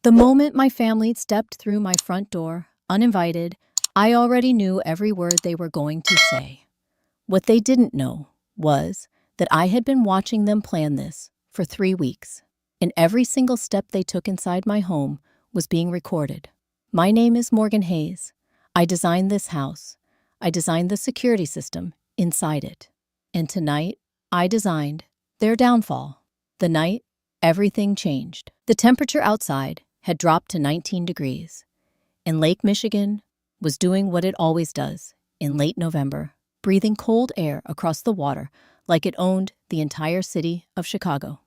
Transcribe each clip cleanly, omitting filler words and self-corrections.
The moment my family stepped through my front door, uninvited, I already knew every word they were going to say. What they didn't know was that I had been watching them plan this for 3 weeks, and every single step they took inside my home was being recorded. My name is Morgan Hayes. I designed this house. I designed the security system inside it. And tonight, I designed their downfall. The night, everything changed. The temperature outside had dropped to 19 degrees, and Lake Michigan was doing what it always does in late November, breathing cold air across the water like it owned the entire city of Chicago.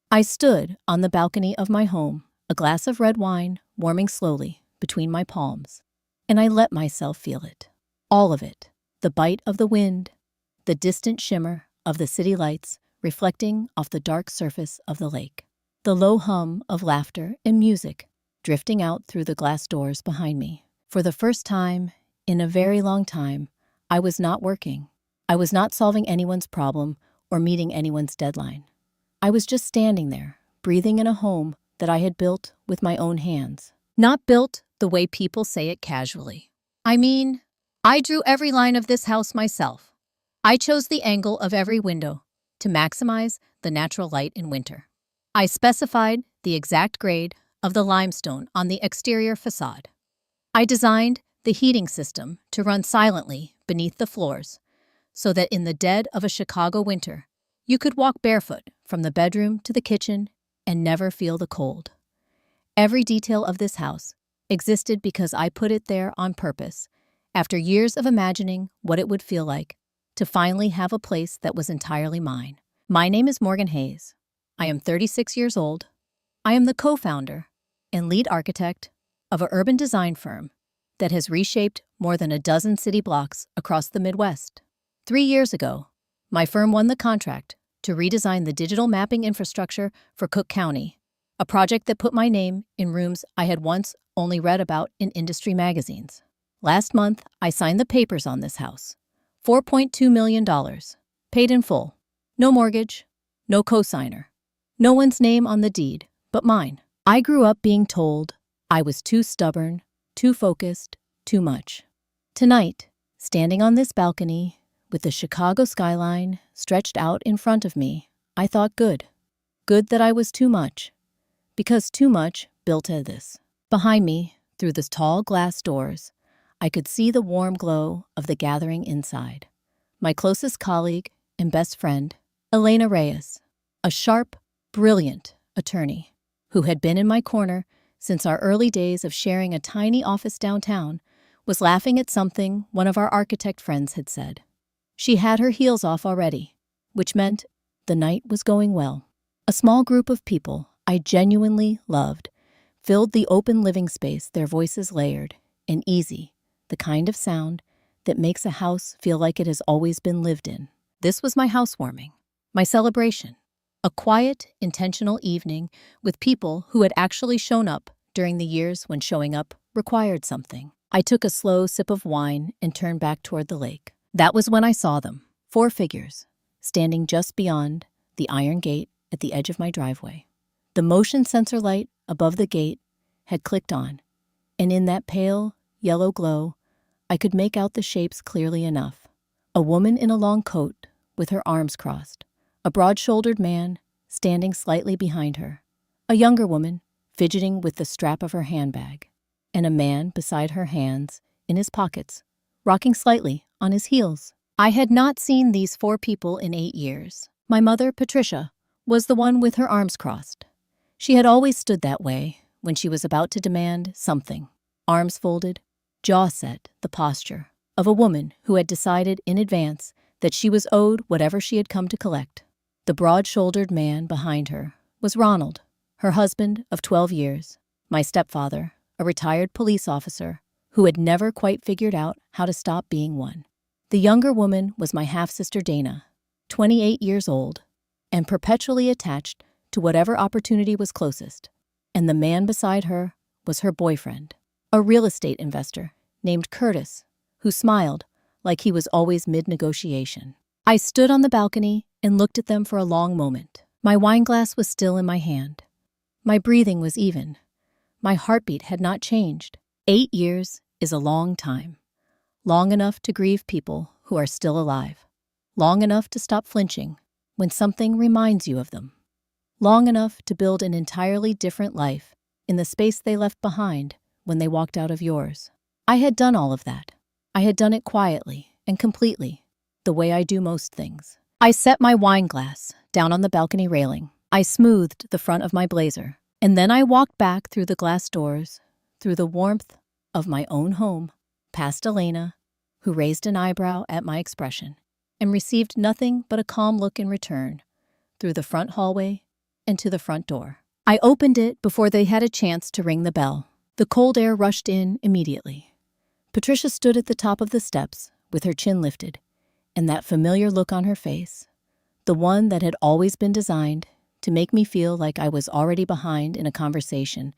I stood on the balcony of my home, a glass of red wine warming slowly between my palms, and I let myself feel it. All of it. The bite of the wind, the distant shimmer of the city lights reflecting off the dark surface of the lake, the low hum of laughter and music drifting out through the glass doors behind me. For the first time in a very long time, I was not working. I was not solving anyone's problem or meeting anyone's deadline. I was just standing there, breathing in a home that I had built with my own hands. Not built the way people say it casually. I mean, I drew every line of this house myself. I chose the angle of every window to maximize the natural light in winter. I specified the exact grade of the limestone on the exterior facade. I designed the heating system to run silently beneath the floors so that in the dead of a Chicago winter, you could walk barefoot from the bedroom to the kitchen and never feel the cold. Every detail of this house existed because I put it there on purpose, after years of imagining what it would feel like to finally have a place that was entirely mine. My name is Morgan Hayes. I am 36 years old. I am the co-founder and lead architect of an urban design firm that has reshaped more than a dozen city blocks across the Midwest. 3 years ago, my firm won the contract to redesign the digital mapping infrastructure for Cook County, a project that put my name in rooms I had once only read about in industry magazines. Last month, I signed the papers on this house. $4.2 million, paid in full. No mortgage, no cosigner. No one's name on the deed, but mine. I grew up being told I was too stubborn, too focused, too much. Tonight, standing on this balcony with the Chicago skyline stretched out in front of me, I thought good. Good that I was too much. Because too much built to this. Behind me, through the tall glass doors, I could see the warm glow of the gathering inside. My closest colleague and best friend, Elena Reyes, a sharp, brilliant attorney who had been in my corner since our early days of sharing a tiny office downtown, was laughing at something one of our architect friends had said. She had her heels off already, which meant the night was going well. A small group of people I genuinely loved filled the open living space, their voices layered and easy, the kind of sound that makes a house feel like it has always been lived in. This was my housewarming, my celebration, a quiet, intentional evening with people who had actually shown up during the years when showing up required something. I took a slow sip of wine and turned back toward the lake. That was when I saw them, 4 figures, standing just beyond the iron gate at the edge of my driveway. The motion sensor light above the gate had clicked on, and in that pale, yellow glow, I could make out the shapes clearly enough. A woman in a long coat with her arms crossed, a broad-shouldered man standing slightly behind her, a younger woman fidgeting with the strap of her handbag, and a man beside her, hands in his pockets, rocking slightly on his heels. I had not seen these 4 people in 8 years. My mother, Patricia, was the one with her arms crossed. She had always stood that way when she was about to demand something. Arms folded, jaw set, the posture of a woman who had decided in advance that she was owed whatever she had come to collect. The broad-shouldered man behind her was Ronald, her husband of 12 years, my stepfather, a retired police officer who had never quite figured out how to stop being one. The younger woman was my half-sister Dana, 28 years old, and perpetually attached to whatever opportunity was closest. And the man beside her was her boyfriend, a real estate investor named Curtis, who smiled like he was always mid-negotiation. I stood on the balcony and looked at them for a long moment. My wine glass was still in my hand. My breathing was even. My heartbeat had not changed. 8 years is a long time. Long enough to grieve people who are still alive. Long enough to stop flinching when something reminds you of them. Long enough to build an entirely different life in the space they left behind when they walked out of yours. I had done all of that. I had done it quietly and completely, the way I do most things. I set my wine glass down on the balcony railing. I smoothed the front of my blazer, and then I walked back through the glass doors, through the warmth of my own home, past Elena, who raised an eyebrow at my expression and received nothing but a calm look in return, through the front hallway and to the front door. I opened it before they had a chance to ring the bell. The cold air rushed in immediately. Patricia stood at the top of the steps with her chin lifted and that familiar look on her face, the one that had always been designed to make me feel like I was already behind in a conversation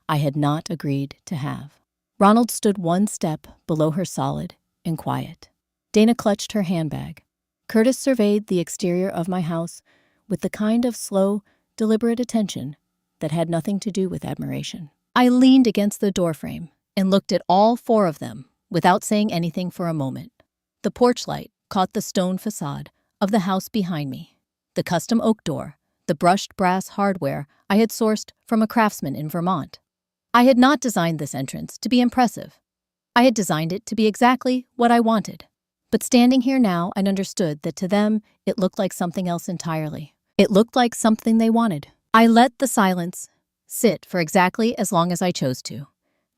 I had not agreed to have. Ronald stood one step below her, solid and quiet. Dana clutched her handbag. Curtis surveyed the exterior of my house with the kind of slow, deliberate attention that had nothing to do with admiration. I leaned against the doorframe and looked at all four of them without saying anything for a moment. The porch light caught the stone facade of the house behind me, the custom oak door, the brushed brass hardware I had sourced from a craftsman in Vermont. I had not designed this entrance to be impressive. I had designed it to be exactly what I wanted. But standing here now, I understood that to them, it looked like something else entirely. It looked like something they wanted. I let the silence sit for exactly as long as I chose to.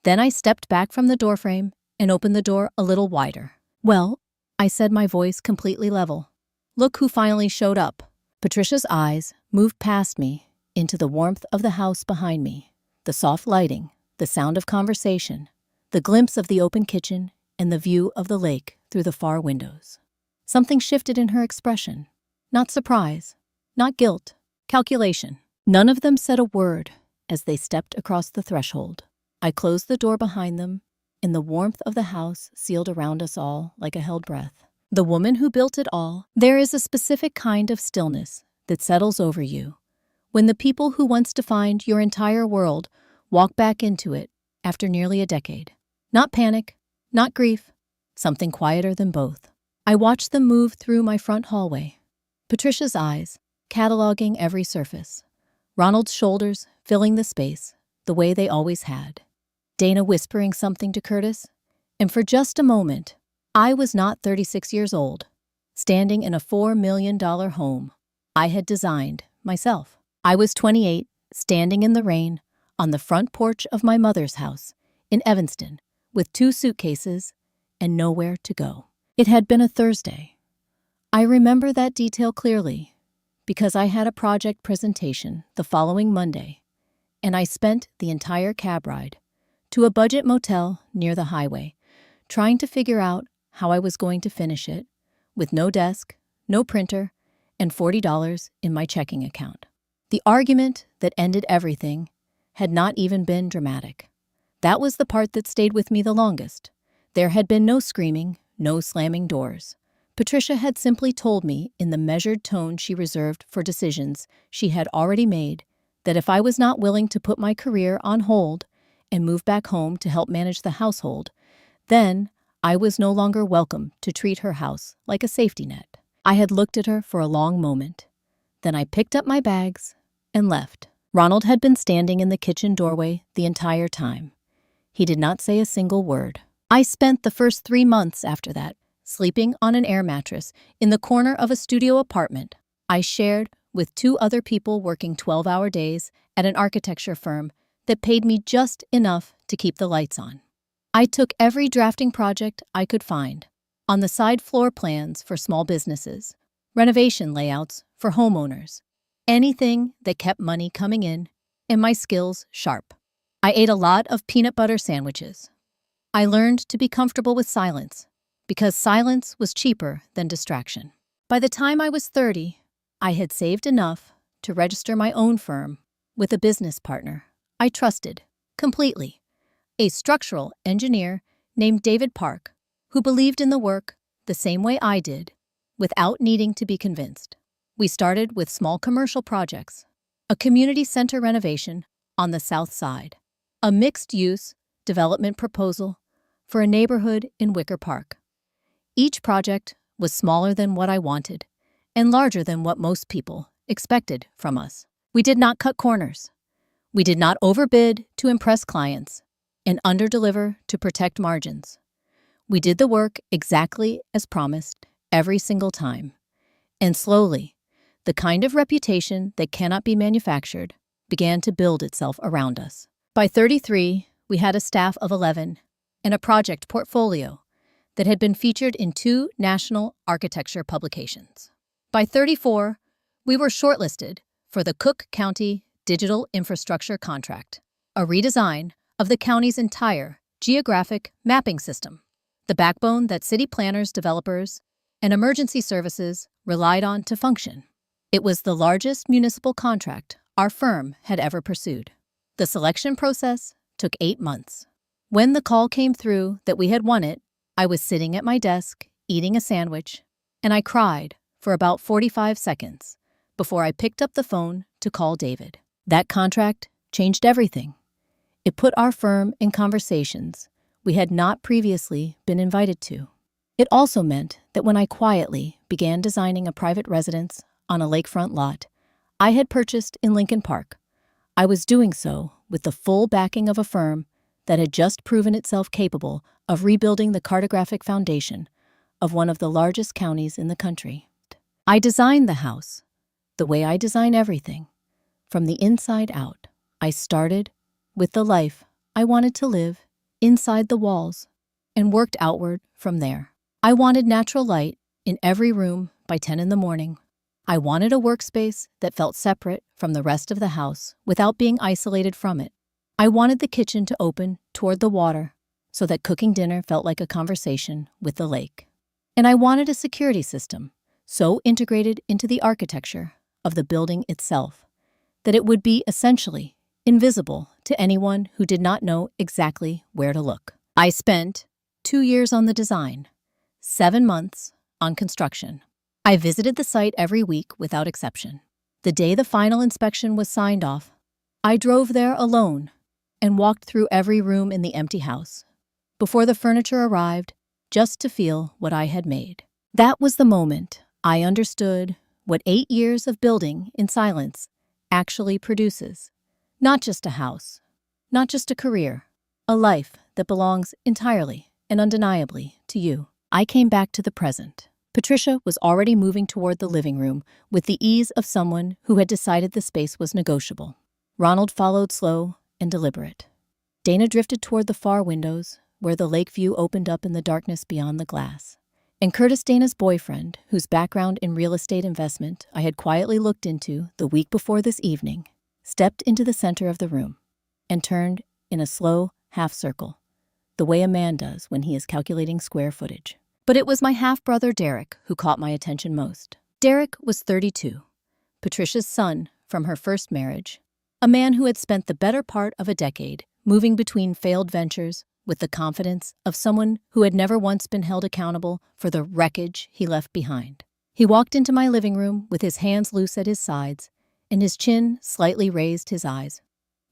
Then I stepped back from the doorframe and opened the door a little wider. "Well," I said, my voice completely level. "Look who finally showed up." Patricia's eyes moved past me into the warmth of the house behind me, the soft lighting, the sound of conversation, the glimpse of the open kitchen, and the view of the lake through the far windows. Something shifted in her expression. Not surprise, not guilt, calculation. None of them said a word as they stepped across the threshold. I closed the door behind them, and the warmth of the house sealed around us all like a held breath. The woman who built it all, there is a specific kind of stillness that settles over you when the people who once defined your entire world walk back into it after nearly a decade. Not panic, not grief, something quieter than both. I watched them move through my front hallway. Patricia's eyes, cataloging every surface. Ronald's shoulders filling the space the way they always had. Dana whispering something to Curtis. And for just a moment, I was not 36 years old, standing in a $4 million home I had designed myself. I was 28, standing in the rain on the front porch of my mother's house in Evanston, with 2 suitcases and nowhere to go. It had been a Thursday. I remember that detail clearly because I had a project presentation the following Monday, and I spent the entire cab ride to a budget motel near the highway, trying to figure out how I was going to finish it with no desk, no printer, and $40 in my checking account. The argument that ended everything had not even been dramatic. That was the part that stayed with me the longest. There had been no screaming, no slamming doors. Patricia had simply told me in the measured tone she reserved for decisions she had already made that if I was not willing to put my career on hold and move back home to help manage the household, then I was no longer welcome to treat her house like a safety net. I had looked at her for a long moment. Then I picked up my bags and left. Ronald had been standing in the kitchen doorway the entire time. He did not say a single word. I spent the first 3 months after that sleeping on an air mattress in the corner of a studio apartment I shared with 2 other people working 12-hour days at an architecture firm that paid me just enough to keep the lights on. I took every drafting project I could find, on the side floor plans for small businesses, renovation layouts for homeowners, anything that kept money coming in and my skills sharp. I ate a lot of peanut butter sandwiches. I learned to be comfortable with silence, because silence was cheaper than distraction. By the time I was 30, I had saved enough to register my own firm with a business partner I trusted completely, a structural engineer named David Park, who believed in the work the same way I did, without needing to be convinced. We started with small commercial projects, a community center renovation on the south side, a mixed-use development proposal for a neighborhood in Wicker Park. Each project was smaller than what I wanted and larger than what most people expected from us. We did not cut corners. We did not overbid to impress clients and underdeliver to protect margins. We did the work exactly as promised every single time. And slowly, the kind of reputation that cannot be manufactured began to build itself around us. By 33, we had a staff of 11 and a project portfolio that had been featured in 2 national architecture publications. By 34, we were shortlisted for the Cook County Digital Infrastructure Contract, a redesign of the county's entire geographic mapping system, the backbone that city planners, developers, and emergency services relied on to function. It was the largest municipal contract our firm had ever pursued. The selection process took 8 months. When the call came through that we had won it, I was sitting at my desk, eating a sandwich, and I cried for about 45 seconds before I picked up the phone to call David. That contract changed everything. It put our firm in conversations we had not previously been invited to. It also meant that when I quietly began designing a private residence on a lakefront lot I had purchased in Lincoln Park, I was doing so with the full backing of a firm that had just proven itself capable of rebuilding the cartographic foundation of one of the largest counties in the country. I designed the house the way I design everything, from the inside out. I started with the life I wanted to live inside the walls and worked outward from there. I wanted natural light in every room by 10 in the morning. I wanted a workspace that felt separate from the rest of the house without being isolated from it. I wanted the kitchen to open toward the water so that cooking dinner felt like a conversation with the lake. And I wanted a security system so integrated into the architecture of the building itself that it would be essentially invisible to anyone who did not know exactly where to look. I spent 2 years on the design, 7 months on construction. I visited the site every week without exception. The day the final inspection was signed off, I drove there alone and walked through every room in the empty house before the furniture arrived, just to feel what I had made. That was the moment I understood what 8 years of building in silence actually produces. Not just a house, not just a career, a life that belongs entirely and undeniably to you. I came back to the present. Patricia was already moving toward the living room with the ease of someone who had decided the space was negotiable. Ronald followed, slow and deliberate. Dana drifted toward the far windows, where the lake view opened up in the darkness beyond the glass. And Curtis, Dana's boyfriend, whose background in real estate investment I had quietly looked into the week before this evening, stepped into the center of the room and turned in a slow half circle, the way a man does when he is calculating square footage. But it was my half-brother Derek who caught my attention most. Derek was 32, Patricia's son from her first marriage, a man who had spent the better part of a decade moving between failed ventures with the confidence of someone who had never once been held accountable for the wreckage he left behind. He walked into my living room with his hands loose at his sides and his chin slightly raised, his eyes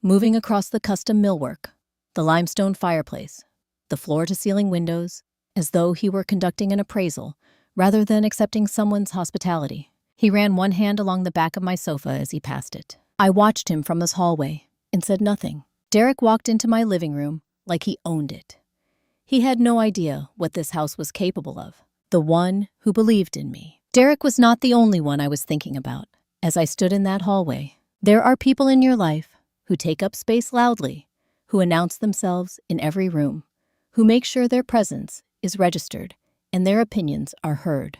moving across the custom millwork, the limestone fireplace, the floor-to-ceiling windows, as though he were conducting an appraisal rather than accepting someone's hospitality. He ran one hand along the back of my sofa as he passed it. I watched him from this hallway and said nothing. Derek walked into my living room like he owned it. He had no idea what this house was capable of. The one who believed in me. Derek was not the only one I was thinking about as I stood in that hallway. There are people in your life who take up space loudly, who announce themselves in every room, who make sure their presence is registered and their opinions are heard.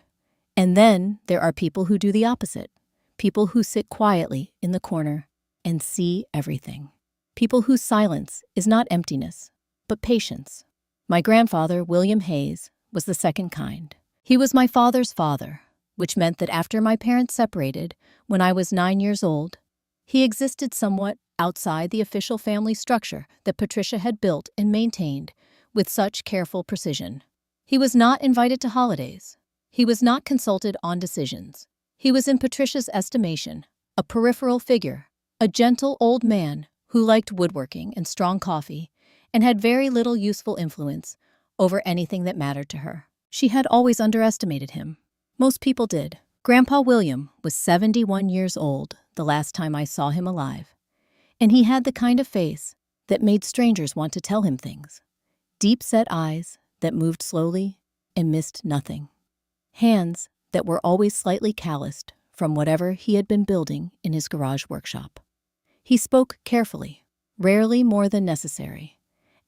And then there are people who do the opposite, people who sit quietly in the corner and see everything, people whose silence is not emptiness, but patience. My grandfather, William Hayes, was the second kind. He was my father's father, which meant that after my parents separated when I was 9 years old, he existed somewhat outside the official family structure that Patricia had built and maintained with such careful precision. He was not invited to holidays. He was not consulted on decisions. He was, in Patricia's estimation, a peripheral figure, a gentle old man who liked woodworking and strong coffee and had very little useful influence over anything that mattered to her. She had always underestimated him. Most people did. Grandpa William was 71 years old the last time I saw him alive, and he had the kind of face that made strangers want to tell him things. Deep-set eyes that moved slowly and missed nothing. Hands that were always slightly calloused from whatever he had been building in his garage workshop. He spoke carefully, rarely more than necessary,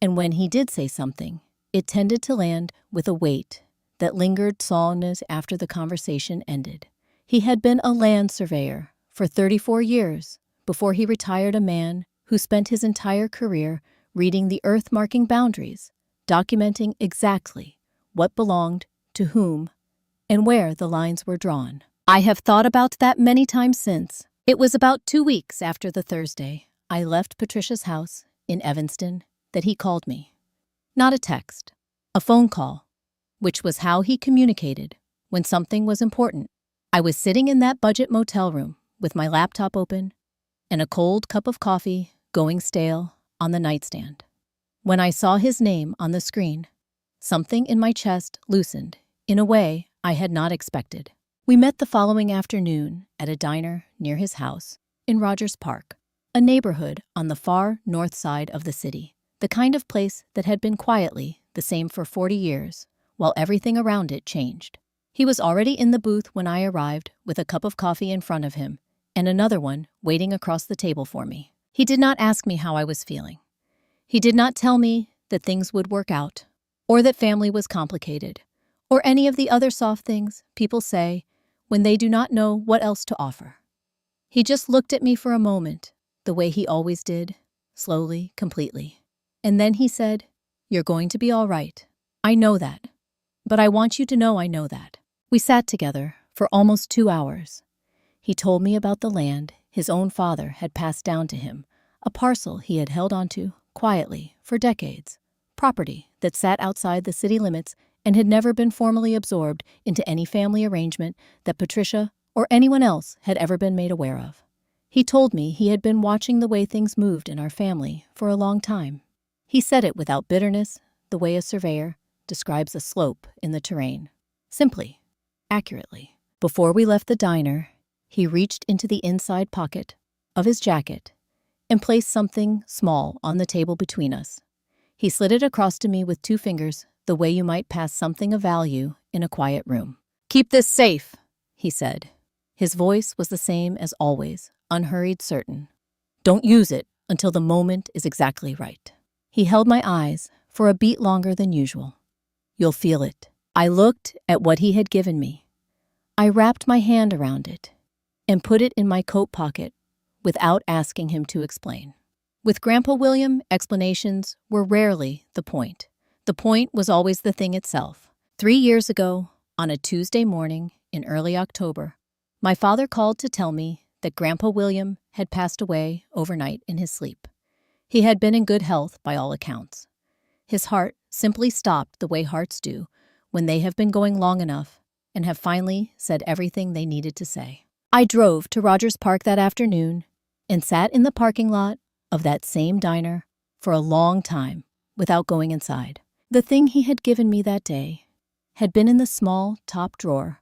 and when he did say something, it tended to land with a weight that lingered long after the conversation ended. He had been a land surveyor for 34 years before he retired, a man who spent his entire career reading the earth-marking boundaries, documenting exactly what belonged to whom and where the lines were drawn. I have thought about that many times since. It was about 2 weeks after the Thursday I left Patricia's house in Evanston that he called me. Not a text, a phone call, which was how he communicated when something was important. I was sitting in that budget motel room with my laptop open and a cold cup of coffee going stale on the nightstand. When I saw his name on the screen, something in my chest loosened in a way I had not expected. We met the following afternoon at a diner near his house in Rogers Park, a neighborhood on the far north side of the city, the kind of place that had been quietly the same for 40 years, while everything around it changed. He was already in the booth when I arrived, with a cup of coffee in front of him and another one waiting across the table for me. He did not ask me how I was feeling. He did not tell me that things would work out, or that family was complicated, or any of the other soft things people say when they do not know what else to offer. He just looked at me for a moment, the way he always did, slowly, completely. And then he said, "You're going to be all right. I know that. But I want you to know I know that." We sat together for almost 2 hours. He told me about the land his own father had passed down to him, a parcel he had held onto quietly for decades, property that sat outside the city limits and had never been formally absorbed into any family arrangement that Patricia or anyone else had ever been made aware of. He told me he had been watching the way things moved in our family for a long time. He said it without bitterness, the way a surveyor describes a slope in the terrain. Simply, accurately. Before we left the diner, he reached into the inside pocket of his jacket and placed something small on the table between us. He slid it across to me with 2 fingers, the way you might pass something of value in a quiet room. "Keep this safe," he said. His voice was the same as always, unhurried, certain. "Don't use it until the moment is exactly right." He held my eyes for a beat longer than usual. "You'll feel it." I looked at what he had given me. I wrapped my hand around it and put it in my coat pocket without asking him to explain. With Grandpa William, explanations were rarely the point. The point was always the thing itself. 3 years ago, on a Tuesday morning in early October, my father called to tell me that Grandpa William had passed away overnight in his sleep. He had been in good health by all accounts. His heart simply stopped the way hearts do when they have been going long enough and have finally said everything they needed to say. I drove to Rogers Park that afternoon and sat in the parking lot of that same diner for a long time without going inside. The thing he had given me that day had been in the small top drawer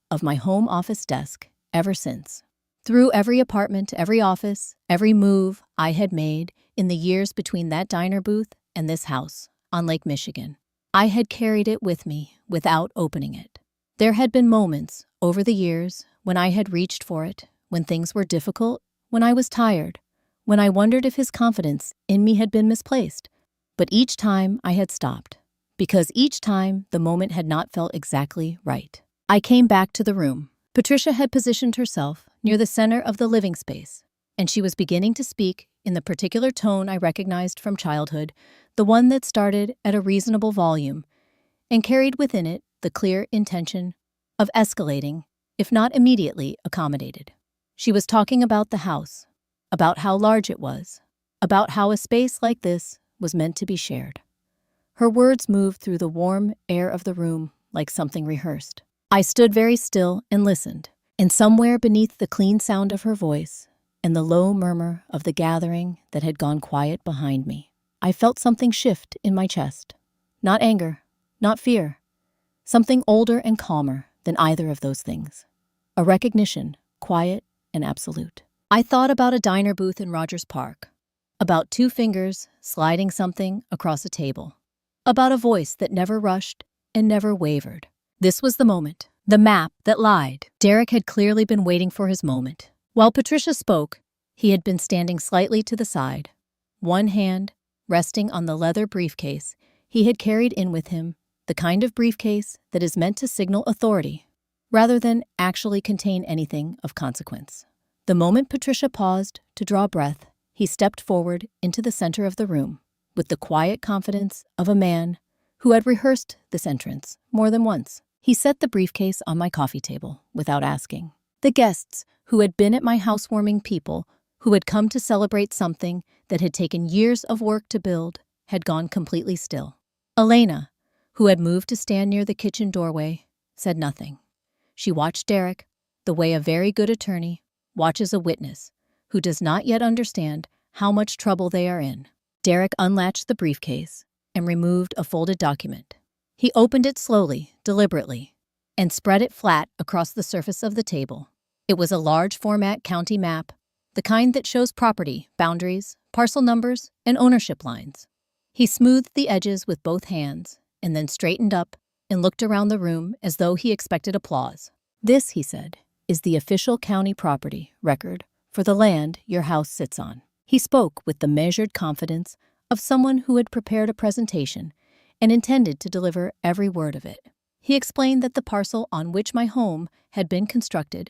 of my home office desk ever since. Through every apartment, every office, every move I had made in the years between that diner booth and this house on Lake Michigan, I had carried it with me without opening it. There had been moments over the years when I had reached for it, when things were difficult, when I was tired, when I wondered if his confidence in me had been misplaced. But each time I had stopped, because each time the moment had not felt exactly right. I came back to the room. Patricia had positioned herself near the center of the living space, and she was beginning to speak in the particular tone I recognized from childhood, the one that started at a reasonable volume and carried within it the clear intention of escalating, if not immediately accommodated. She was talking about the house, about how large it was, about how a space like this was meant to be shared. Her words moved through the warm air of the room like something rehearsed. I stood very still and listened, and somewhere beneath the clean sound of her voice and the low murmur of the gathering that had gone quiet behind me, I felt something shift in my chest. Not anger, not fear. Something older and calmer than either of those things. A recognition, quiet and absolute. I thought about a diner booth in Rogers Park, about two fingers sliding something across a table, about a voice that never rushed and never wavered. This was the moment, the map that lied. Derek had clearly been waiting for his moment. While Patricia spoke, he had been standing slightly to the side, one hand resting on the leather briefcase he had carried in with him, the kind of briefcase that is meant to signal authority, rather than actually contain anything of consequence. The moment Patricia paused to draw breath, he stepped forward into the center of the room, with the quiet confidence of a man who had rehearsed this entrance more than once. He set the briefcase on my coffee table without asking. The guests who had been at my housewarming, people who had come to celebrate something that had taken years of work to build, had gone completely still. Elena, who had moved to stand near the kitchen doorway, said nothing. She watched Derek the way a very good attorney watches a witness who does not yet understand how much trouble they are in. Derek unlatched the briefcase and removed a folded document. He opened it slowly, deliberately, and spread it flat across the surface of the table. It was a large-format county map, the kind that shows property, boundaries, parcel numbers, and ownership lines. He smoothed the edges with both hands and then straightened up and looked around the room as though he expected applause. "This," he said, "is the official county property record for the land your house sits on." He spoke with the measured confidence of someone who had prepared a presentation and intended to deliver every word of it. He explained that the parcel on which my home had been constructed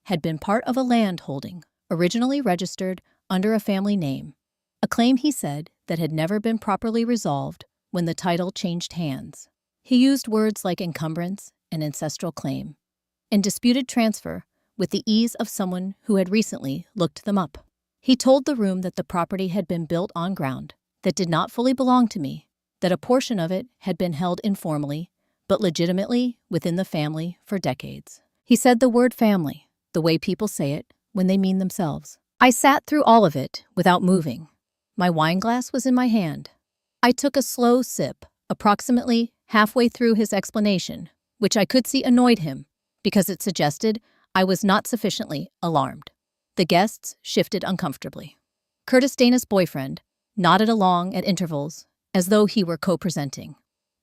had been part of a land holding originally registered under a family name, a claim, he said, that had never been properly resolved when the title changed hands. He used words like encumbrance and ancestral claim, and disputed transfer with the ease of someone who had recently looked them up. He told the room that the property had been built on ground that did not fully belong to me, that a portion of it had been held informally, but legitimately within the family for decades. He said the word family, the way people say it when they mean themselves. I sat through all of it without moving. My wine glass was in my hand. I took a slow sip, approximately halfway through his explanation, which I could see annoyed him because it suggested I was not sufficiently alarmed. The guests shifted uncomfortably. Curtis, Dana's boyfriend, nodded along at intervals as though he were co-presenting.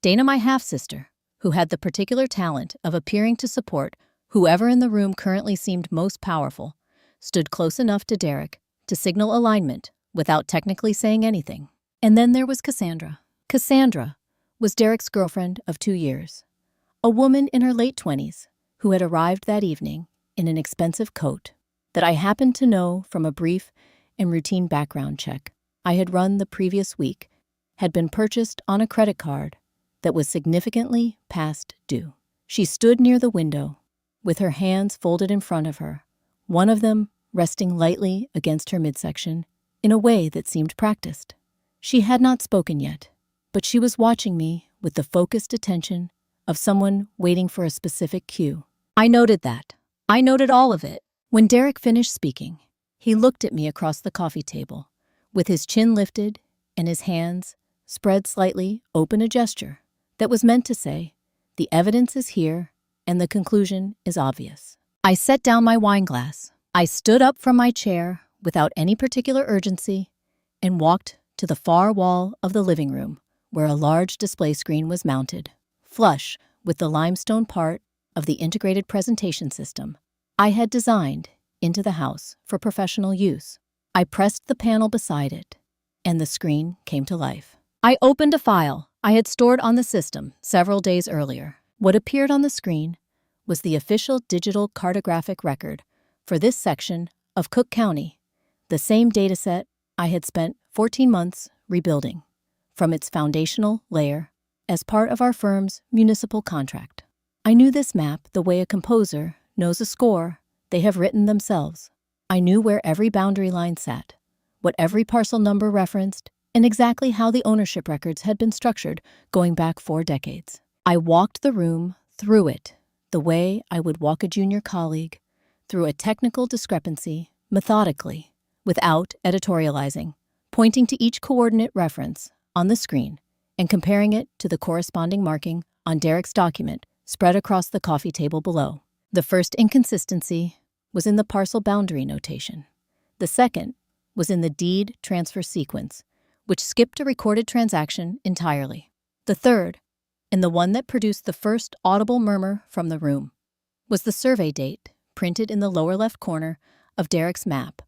Dana, my half-sister, who had the particular talent of appearing to support whoever in the room currently seemed most powerful, stood close enough to Derek to signal alignment without technically saying anything. And then there was Cassandra. Cassandra was Derek's girlfriend of 2 years, a woman in her late 20s who had arrived that evening in an expensive coat that I happened to know from a brief and routine background check I had run the previous week had been purchased on a credit card that was significantly past due. She stood near the window with her hands folded in front of her, one of them resting lightly against her midsection in a way that seemed practiced. She had not spoken yet, but she was watching me with the focused attention of someone waiting for a specific cue. I noted that. I noted all of it. When Derek finished speaking, he looked at me across the coffee table, with his chin lifted and his hands spread slightly open, a gesture that was meant to say, "The evidence is here and the conclusion is obvious." I set down my wine glass. I stood up from my chair without any particular urgency and walked to the far wall of the living room where a large display screen was mounted, flush with the limestone part of the integrated presentation system I had designed into the house for professional use. I pressed the panel beside it, and the screen came to life. I opened a file I had stored on the system several days earlier. What appeared on the screen was the official digital cartographic record for this section of Cook County, the same dataset I had spent 14 months rebuilding from its foundational layer as part of our firm's municipal contract. I knew this map the way a composer knows a score they have written themselves. I knew where every boundary line sat, what every parcel number referenced, and exactly how the ownership records had been structured going back 4 decades. I walked the room through it the way I would walk a junior colleague through a technical discrepancy, methodically, without editorializing, pointing to each coordinate reference on the screen and comparing it to the corresponding marking on Derek's document spread across the coffee table below. The first inconsistency was in the parcel boundary notation. The second was in the deed transfer sequence, which skipped a recorded transaction entirely. The third, and the one that produced the first audible murmur from the room, was the survey date printed in the lower left corner of Derek's map,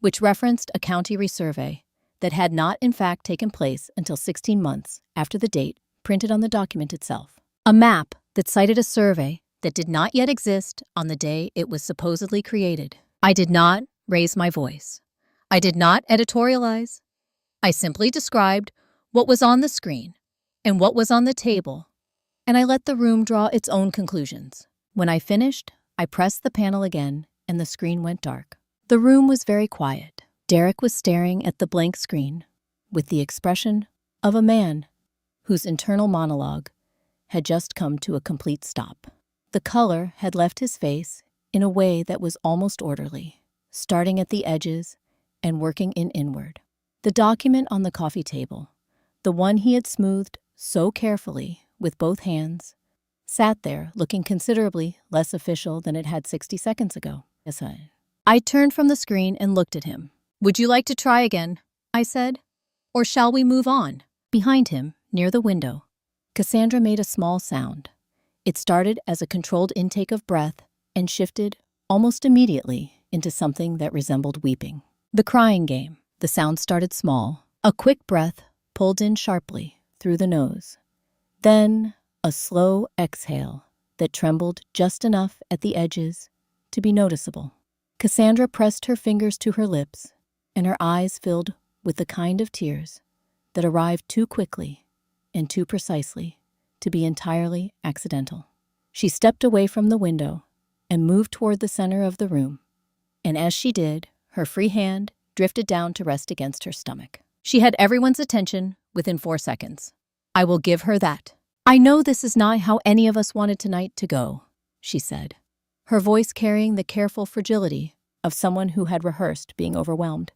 which referenced a county resurvey that had not in fact taken place until 16 months after the date printed on the document itself. A map that cited a survey that did not yet exist on the day it was supposedly created. I did not raise my voice. I did not editorialize. I simply described what was on the screen and what was on the table, and I let the room draw its own conclusions. When I finished, I pressed the panel again, and the screen went dark. The room was very quiet. Derek was staring at the blank screen with the expression of a man whose internal monologue had just come to a complete stop. The color had left his face in a way that was almost orderly, starting at the edges and working inward. The document on the coffee table, the one he had smoothed so carefully with both hands, sat there looking considerably less official than it had 60 seconds ago. I turned from the screen and looked at him. "Would you like to try again?" I said. "Or shall we move on?" Behind him, near the window, Cassandra made a small sound. It started as a controlled intake of breath and shifted almost immediately into something that resembled weeping. The crying game. The sound started small, a quick breath pulled in sharply through the nose. Then a slow exhale that trembled just enough at the edges to be noticeable. Cassandra pressed her fingers to her lips, and her eyes filled with the kind of tears that arrived too quickly and too precisely to be entirely accidental. She stepped away from the window and moved toward the center of the room, and as she did, her free hand drifted down to rest against her stomach. She had everyone's attention within 4 seconds. "I will give her that. I know this is not how any of us wanted tonight to go," she said, her voice carrying the careful fragility of someone who had rehearsed being overwhelmed.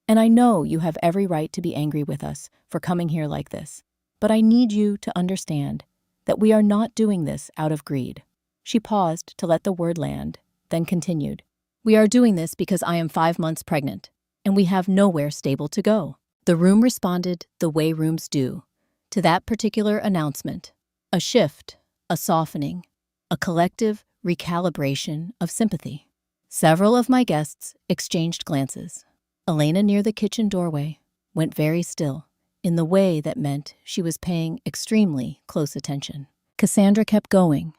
"And I know you have every right to be angry with us for coming here like this, but I need you to understand that we are not doing this out of greed." She paused to let the word land, then continued. "We are doing this because I am 5 months pregnant, and we have nowhere stable to go." The room responded the way rooms do to that particular announcement. A shift, a softening, a collective recalibration of sympathy. Several of my guests exchanged glances. Elena, near the kitchen doorway, went very still, in the way that meant she was paying extremely close attention. Cassandra kept going.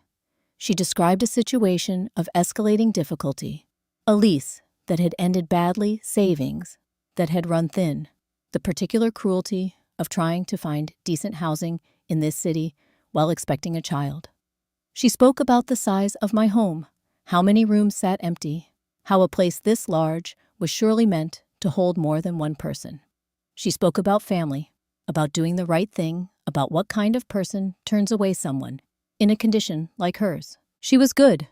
She described a situation of escalating difficulty, a lease that had ended badly, savings that had run thin, the particular cruelty of trying to find decent housing in this city while expecting a child. She spoke about the size of my home, how many rooms sat empty, how a place this large was surely meant to hold more than one person. She spoke about family, about doing the right thing, about what kind of person turns away someone in a condition like hers. She was good.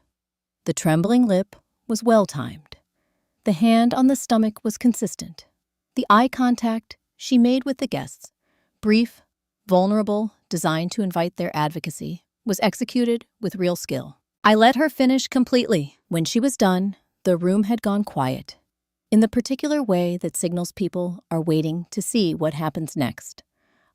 The trembling lip was well-timed. The hand on the stomach was consistent. The eye contact she made with the guests, brief, vulnerable, designed to invite their advocacy, was executed with real skill. I let her finish completely. When she was done, the room had gone quiet, in the particular way that signals people are waiting to see what happens next.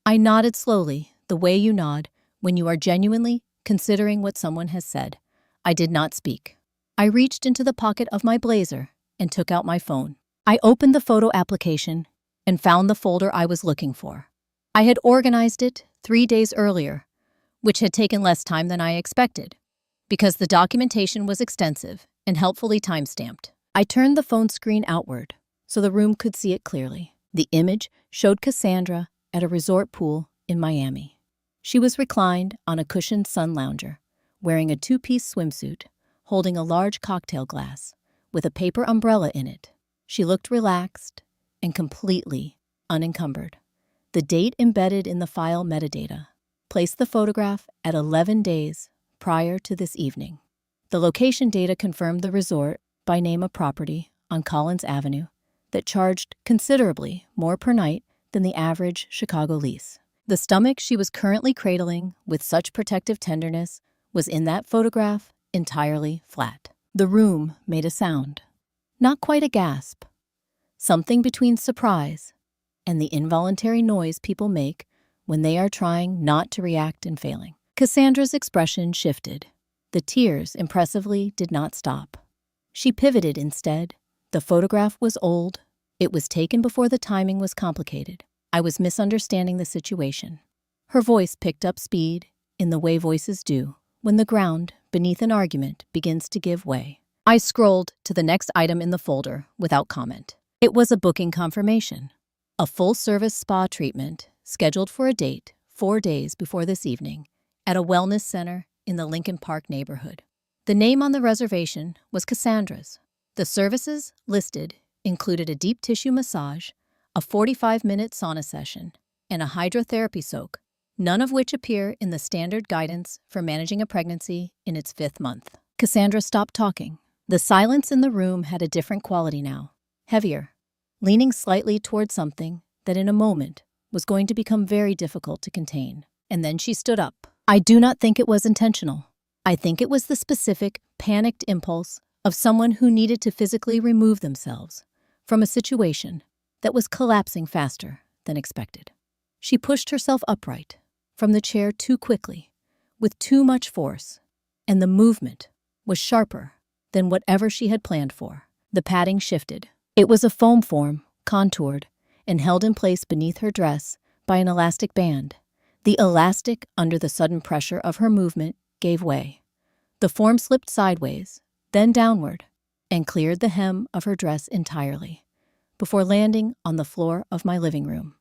I nodded slowly, the way you nod when you are genuinely considering what someone has said. I did not speak. I reached into the pocket of my blazer and took out my phone. I opened the photo application and found the folder I was looking for. I had organized it 3 days earlier, which had taken less time than I expected, because the documentation was extensive and helpfully time-stamped. I turned the phone screen outward so the room could see it clearly. The image showed Cassandra at a resort pool in Miami. She was reclined on a cushioned sun lounger, wearing a 2-piece swimsuit, holding a large cocktail glass with a paper umbrella in it. She looked relaxed and completely unencumbered. The date embedded in the file metadata placed the photograph at 11 days prior to this evening. The location data confirmed the resort by name of property on Collins Avenue, that charged considerably more per night than the average Chicago lease. The stomach she was currently cradling with such protective tenderness was in that photograph entirely flat. The room made a sound, not quite a gasp, something between surprise and the involuntary noise people make when they are trying not to react and failing. Cassandra's expression shifted. The tears, impressively, did not stop. She pivoted instead. The photograph was old. It was taken before the timing was complicated. I was misunderstanding the situation. Her voice picked up speed in the way voices do when the ground beneath an argument begins to give way. I scrolled to the next item in the folder without comment. It was a booking confirmation. A full-service spa treatment scheduled for a date 4 days before this evening at a wellness center in the Lincoln Park neighborhood. The name on the reservation was Cassandra's. The services listed included a deep tissue massage, a 45-minute sauna session, and a hydrotherapy soak, none of which appear in the standard guidance for managing a pregnancy in its 5th month. Cassandra stopped talking. The silence in the room had a different quality now, heavier, leaning slightly toward something that in a moment was going to become very difficult to contain. And then she stood up. I do not think it was intentional. I think it was the specific, panicked impulse of someone who needed to physically remove themselves from a situation that was collapsing faster than expected. She pushed herself upright from the chair too quickly, with too much force, and the movement was sharper than whatever she had planned for. The padding shifted. It was a foam form, contoured, and held in place beneath her dress by an elastic band. The elastic, under the sudden pressure of her movement, gave way. The form slipped sideways, then downward, and cleared the hem of her dress entirely, before landing on the floor of my living room,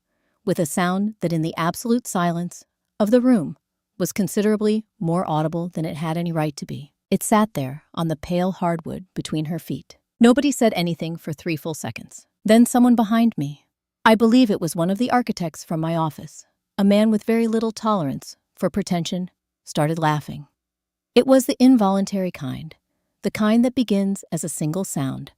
with a sound that in the absolute silence of the room was considerably more audible than it had any right to be. It sat there on the pale hardwood between her feet. Nobody said anything for 3 full seconds. Then someone behind me, I believe it was one of the architects from my office, a man with very little tolerance for pretension, started laughing. It was the involuntary kind, the kind that begins as a single sound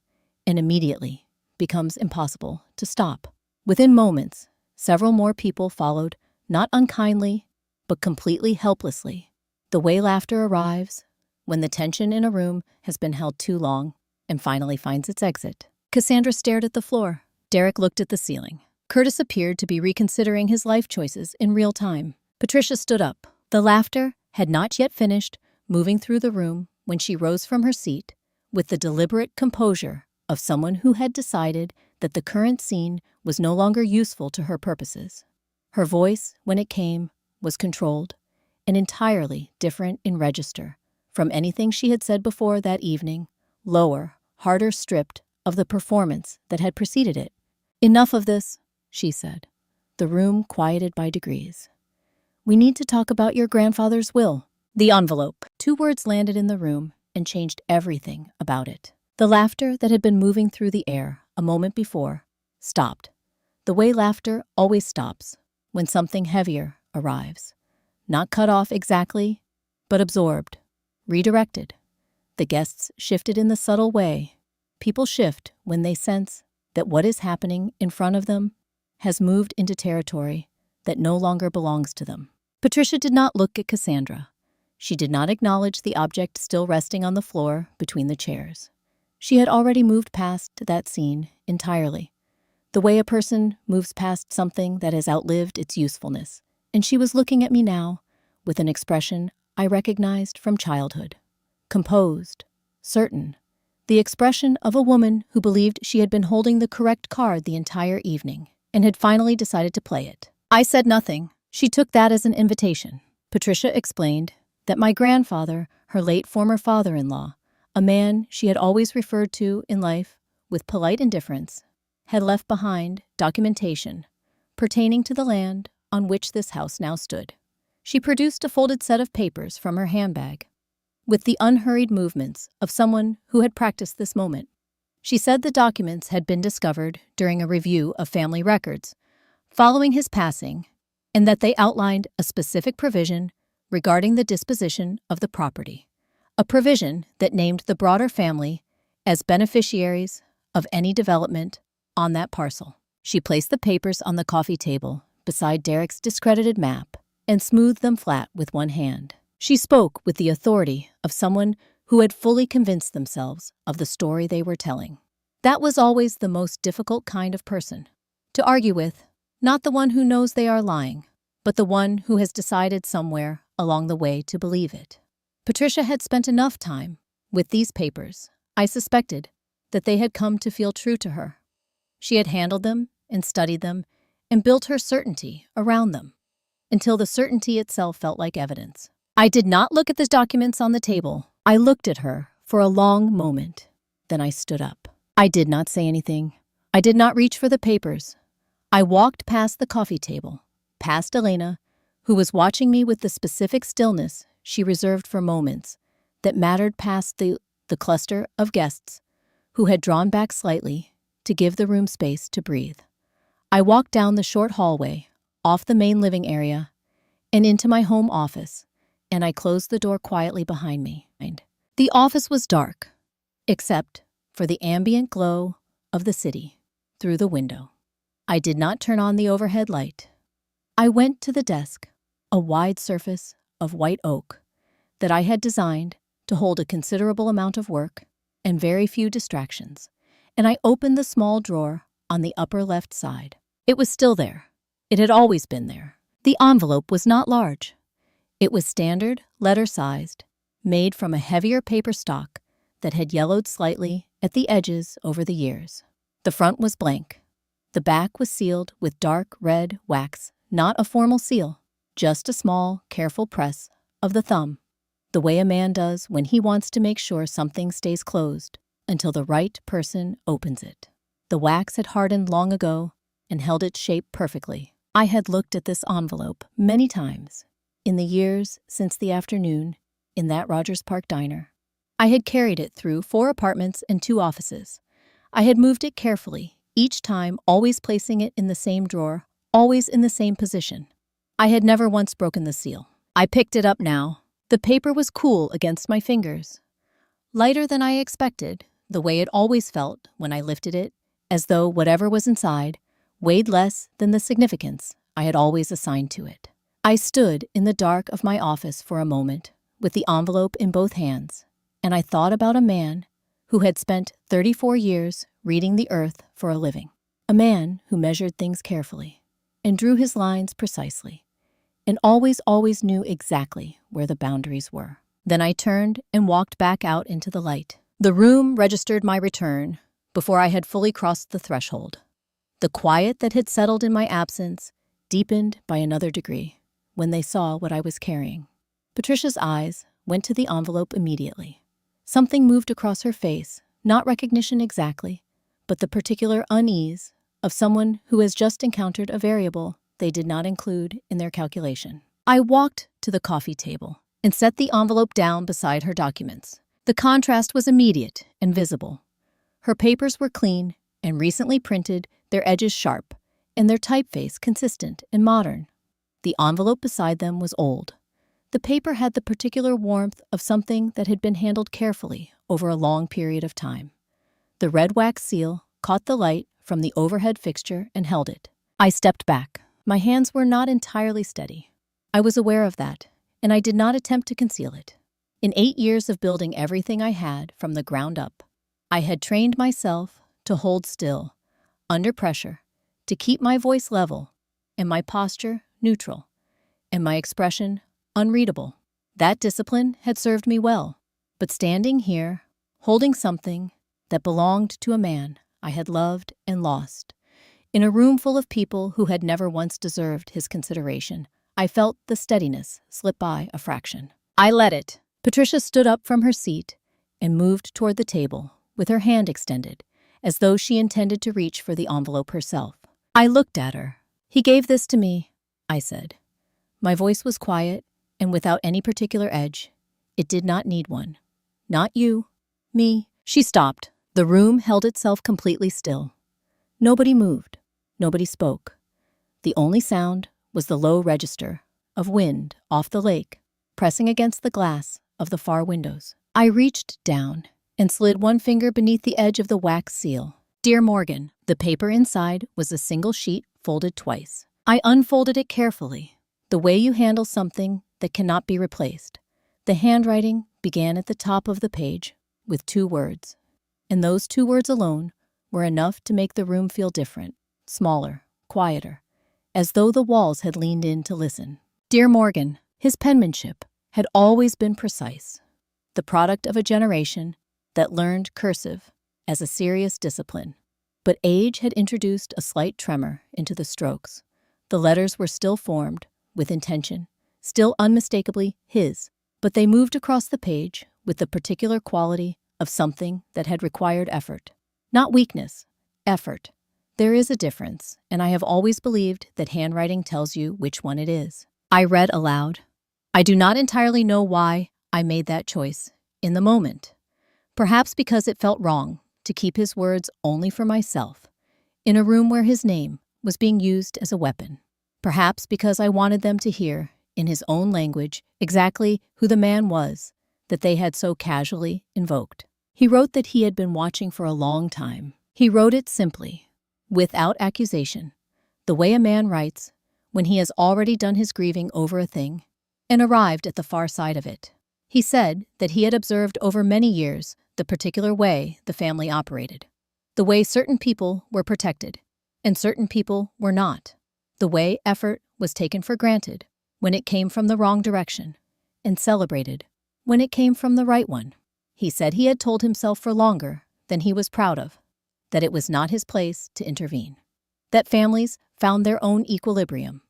and immediately becomes impossible to stop. Within moments, several more people followed, not unkindly, but completely helplessly. The way laughter arrives when the tension in a room has been held too long and finally finds its exit. Cassandra stared at the floor. Derek looked at the ceiling. Curtis appeared to be reconsidering his life choices in real time. Patricia stood up. The laughter had not yet finished moving through the room when she rose from her seat with the deliberate composure of someone who had decided that the current scene was no longer useful to her purposes. Her voice, when it came, was controlled and entirely different in register from anything she had said before that evening, lower, harder stripped of the performance that had preceded it. Enough of this, she said. The room quieted by degrees. We need to talk about your grandfather's will. The envelope. 2 words landed in the room and changed everything about it. The laughter that had been moving through the air a moment before stopped. The way laughter always stops when something heavier arrives. Not cut off exactly, but absorbed, redirected. The guests shifted in the subtle way people shift when they sense that what is happening in front of them has moved into territory that no longer belongs to them. Patricia did not look at Cassandra. She did not acknowledge the object still resting on the floor between the chairs. She had already moved past that scene entirely, the way a person moves past something that has outlived its usefulness, and she was looking at me now with an expression I recognized from childhood. Composed, certain, the expression of a woman who believed she had been holding the correct card the entire evening and had finally decided to play it. I said nothing. She took that as an invitation. Patricia explained that my grandfather, her late former father-in-law, a man she had always referred to in life with polite indifference, had left behind documentation pertaining to the land on which this house now stood. She produced a folded set of papers from her handbag, with the unhurried movements of someone who had practiced this moment. She said the documents had been discovered during a review of family records following his passing, and that they outlined a specific provision regarding the disposition of the property, a provision that named the broader family as beneficiaries of any development on that parcel. She placed the papers on the coffee table beside Derek's discredited map and smoothed them flat with one hand. She spoke with the authority of someone who had fully convinced themselves of the story they were telling. That was always the most difficult kind of person to argue with, not the one who knows they are lying, but the one who has decided somewhere along the way to believe it. Patricia had spent enough time with these papers, I suspected, that they had come to feel true to her. She had handled them and studied them and built her certainty around them, until the certainty itself felt like evidence. I did not look at the documents on the table. I looked at her for a long moment. Then I stood up. I did not say anything. I did not reach for the papers. I walked past the coffee table, past Elena, who was watching me with the specific stillness she reserved for moments that mattered, past the cluster of guests who had drawn back slightly to give the room space to breathe. I walked down the short hallway, off the main living area, and into my home office, and I closed the door quietly behind me. The office was dark, except for the ambient glow of the city through the window. I did not turn on the overhead light. I went to the desk, a wide surface of white oak that I had designed to hold a considerable amount of work and very few distractions, and I opened the small drawer on the upper left side. It was still there. It had always been there. The envelope was not large. It was standard, letter-sized, made from a heavier paper stock that had yellowed slightly at the edges over the years. The front was blank. The back was sealed with dark red wax, not a formal seal, just a small, careful press of the thumb, the way a man does when he wants to make sure something stays closed until the right person opens it. The wax had hardened long ago and held its shape perfectly. I had looked at this envelope many times in the years since the afternoon in that Rogers Park diner. I had carried it through 4 apartments and 2 offices. I had moved it carefully, each time always placing it in the same drawer, always in the same position. I had never once broken the seal. I picked it up now. The paper was cool against my fingers. Lighter than I expected, the way it always felt when I lifted it, as though whatever was inside weighed less than the significance I had always assigned to it. I stood in the dark of my office for a moment, with the envelope in both hands, and I thought about a man who had spent 34 years reading the earth for a living. A man who measured things carefully and drew his lines precisely, and always knew exactly where the boundaries were. Then I turned and walked back out into the light. The room registered my return before I had fully crossed the threshold. The quiet that had settled in my absence deepened by another degree when they saw what I was carrying. Patricia's eyes went to the envelope immediately. Something moved across her face, not recognition exactly, but the particular unease of someone who has just encountered a variable they did not include in their calculation. I walked to the coffee table and set the envelope down beside her documents. The contrast was immediate and visible. Her papers were clean and recently printed, their edges sharp, and their typeface consistent and modern. The envelope beside them was old. The paper had the particular warmth of something that had been handled carefully over a long period of time. The red wax seal caught the light from the overhead fixture and held it. I stepped back. My hands were not entirely steady. I was aware of that, and I did not attempt to conceal it. In 8 years of building everything I had from the ground up, I had trained myself to hold still, under pressure, to keep my voice level, and my posture neutral, and my expression unreadable. That discipline had served me well, but standing here, holding something that belonged to a man I had loved and lost, in a room full of people who had never once deserved his consideration, I felt the steadiness slip by a fraction. I let it. Patricia stood up from her seat and moved toward the table, with her hand extended, as though she intended to reach for the envelope herself. I looked at her. "He gave this to me," I said. My voice was quiet and without any particular edge. It did not need one. "Not you. Me." She stopped. The room held itself completely still. Nobody moved. Nobody spoke. The only sound was the low register of wind off the lake, pressing against the glass of the far windows. I reached down and slid one finger beneath the edge of the wax seal. Dear Morgan, the paper inside was a single sheet folded twice. I unfolded it carefully, the way you handle something that cannot be replaced. The handwriting began at the top of the page with 2 words, and those 2 words alone were enough to make the room feel different, smaller, quieter, as though the walls had leaned in to listen. Dear Morgan, his penmanship had always been precise, the product of a generation that learned cursive as a serious discipline. But age had introduced a slight tremor into the strokes. The letters were still formed, with intention, still unmistakably his, but they moved across the page with the particular quality of something that had required effort. Not weakness, effort. There is a difference, and I have always believed that handwriting tells you which one it is. I read aloud. I do not entirely know why I made that choice in the moment. Perhaps because it felt wrong to keep his words only for myself, in a room where his name was being used as a weapon. Perhaps because I wanted them to hear, in his own language, exactly who the man was that they had so casually invoked. He wrote that he had been watching for a long time. He wrote it simply, without accusation, the way a man writes when he has already done his grieving over a thing and arrived at the far side of it. He said that he had observed over many years the particular way the family operated, the way certain people were protected and certain people were not, the way effort was taken for granted when it came from the wrong direction and celebrated when it came from the right one. He said he had told himself for longer than he was proud of that it was not his place to intervene, that families found their own equilibrium,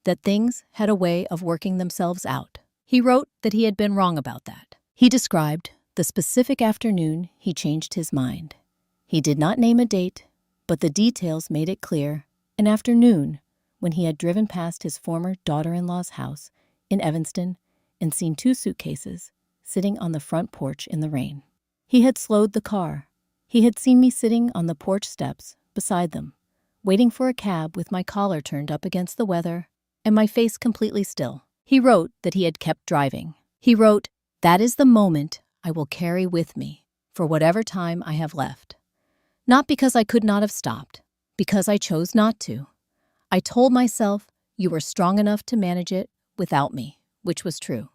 that things had a way of working themselves out. He wrote that he had been wrong about that. He described the specific afternoon he changed his mind. He did not name a date, but the details made it clear, an afternoon when he had driven past his former daughter-in-law's house in Evanston and seen 2 suitcases sitting on the front porch in the rain. He had slowed the car. He had seen me sitting on the porch steps beside them, waiting for a cab with my collar turned up against the weather and my face completely still. He wrote that he had kept driving. He wrote, "That is the moment I will carry with me for whatever time I have left. Not because I could not have stopped, because I chose not to. I told myself you were strong enough to manage it without me," which was true.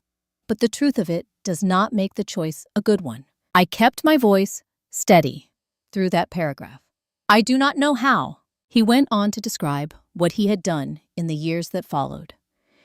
But the truth of it does not make the choice a good one. I kept my voice steady through that paragraph. I do not know how. He went on to describe what he had done in the years that followed.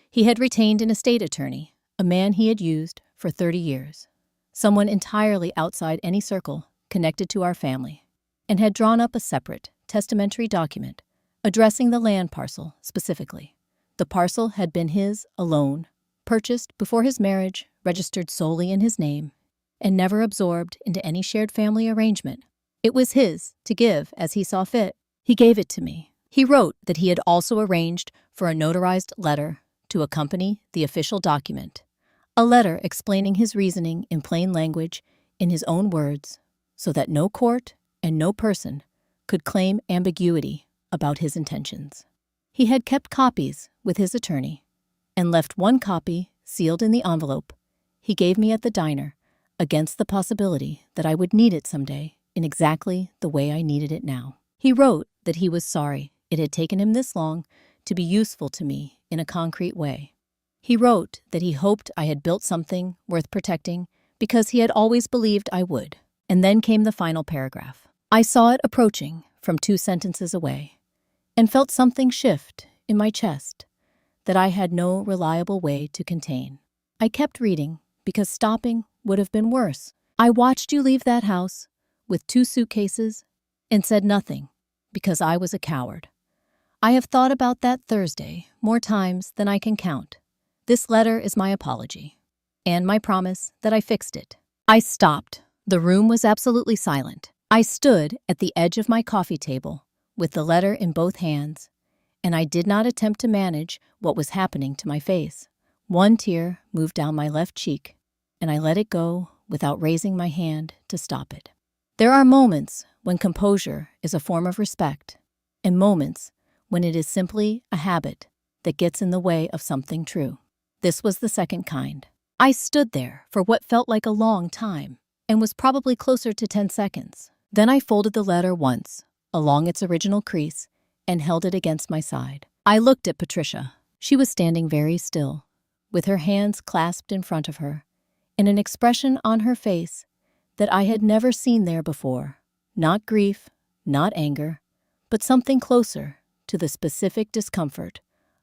He had retained an estate attorney, a man he had used for 30 years, someone entirely outside any circle connected to our family, and had drawn up a separate, testamentary document addressing the land parcel specifically. The parcel had been his alone, purchased before his marriage, registered solely in his name, and never absorbed into any shared family arrangement. It was his to give as he saw fit. He gave it to me. He wrote that he had also arranged for a notarized letter to accompany the official document, a letter explaining his reasoning in plain language in his own words, so that no court and no person could claim ambiguity about his intentions. He had kept copies with his attorney and left 1 copy sealed in the envelope he gave me at the diner against the possibility that I would need it someday in exactly the way I needed it now. He wrote that he was sorry it had taken him this long to be useful to me in a concrete way. He wrote that he hoped I had built something worth protecting because he had always believed I would. And then came the final paragraph. I saw it approaching from 2 sentences away and felt something shift in my chest that I had no reliable way to contain. I kept reading because stopping would have been worse. I watched you leave that house with 2 suitcases and said nothing because I was a coward. I have thought about that Thursday more times than I can count. This letter is my apology and my promise that I fixed it. I stopped. The room was absolutely silent. I stood at the edge of my coffee table with the letter in both hands, and I did not attempt to manage what was happening to my face. 1 tear moved down my left cheek, and I let it go without raising my hand to stop it. There are moments when composure is a form of respect, and moments when it is simply a habit that gets in the way of something true. This was the second kind. I stood there for what felt like a long time, and was probably closer to 10 seconds. Then I folded the letter once, along its original crease and held it against my side. I looked at Patricia. She was standing very still, with her hands clasped in front of her, and an expression on her face that I had never seen there before. Not grief, not anger, but something closer to the specific discomfort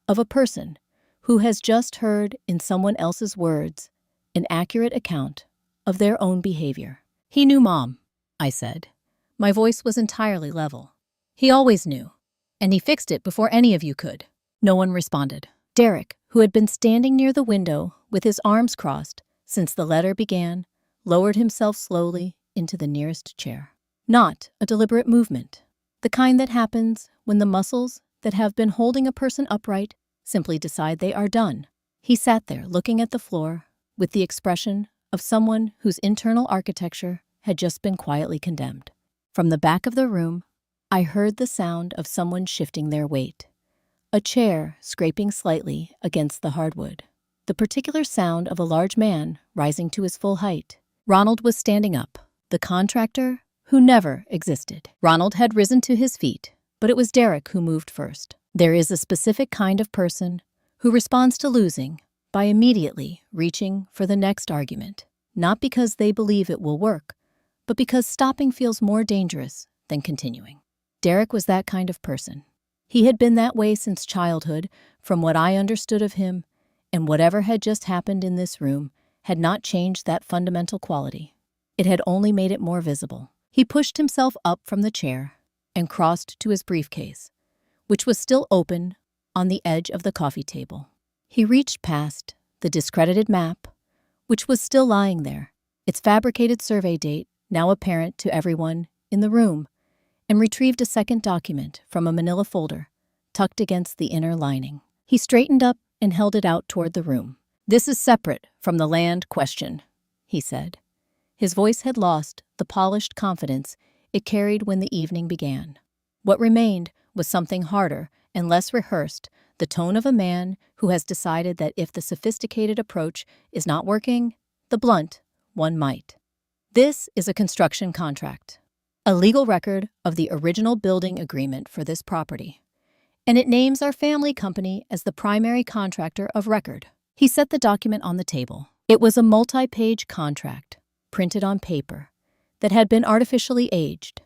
of a person who has just heard in someone else's words an accurate account of their own behavior. "He knew, Mom," I said. My voice was entirely level. "He always knew, and he fixed it before any of you could." No one responded. Derek, who had been standing near the window with his arms crossed since the letter began, lowered himself slowly into the nearest chair. Not a deliberate movement, the kind that happens when the muscles that have been holding a person upright simply decide they are done. He sat there looking at the floor with the expression of someone whose internal architecture had just been quietly condemned. From the back of the room, I heard the sound of someone shifting their weight, a chair scraping slightly against the hardwood, the particular sound of a large man rising to his full height. Ronald was standing up, the contractor who never existed. Ronald had risen to his feet, but it was Derek who moved first. There is a specific kind of person who responds to losing by immediately reaching for the next argument, not because they believe it will work, but because stopping feels more dangerous than continuing. Derek was that kind of person. He had been that way since childhood, from what I understood of him, and whatever had just happened in this room had not changed that fundamental quality. It had only made it more visible. He pushed himself up from the chair and crossed to his briefcase, which was still open on the edge of the coffee table. He reached past the discredited map, which was still lying there, its fabricated survey date now apparent to everyone in the room, and retrieved a second document from a manila folder tucked against the inner lining. He straightened up and held it out toward the room. "This is separate from the land question," he said. His voice had lost the polished confidence it carried when the evening began. What remained was something harder and less rehearsed, the tone of a man who has decided that if the sophisticated approach is not working, the blunt one might. "This is a construction contract, a legal record of the original building agreement for this property, and it names our family company as the primary contractor of record." He set the document on the table. It was a multi-page contract, printed on paper, that had been artificially aged.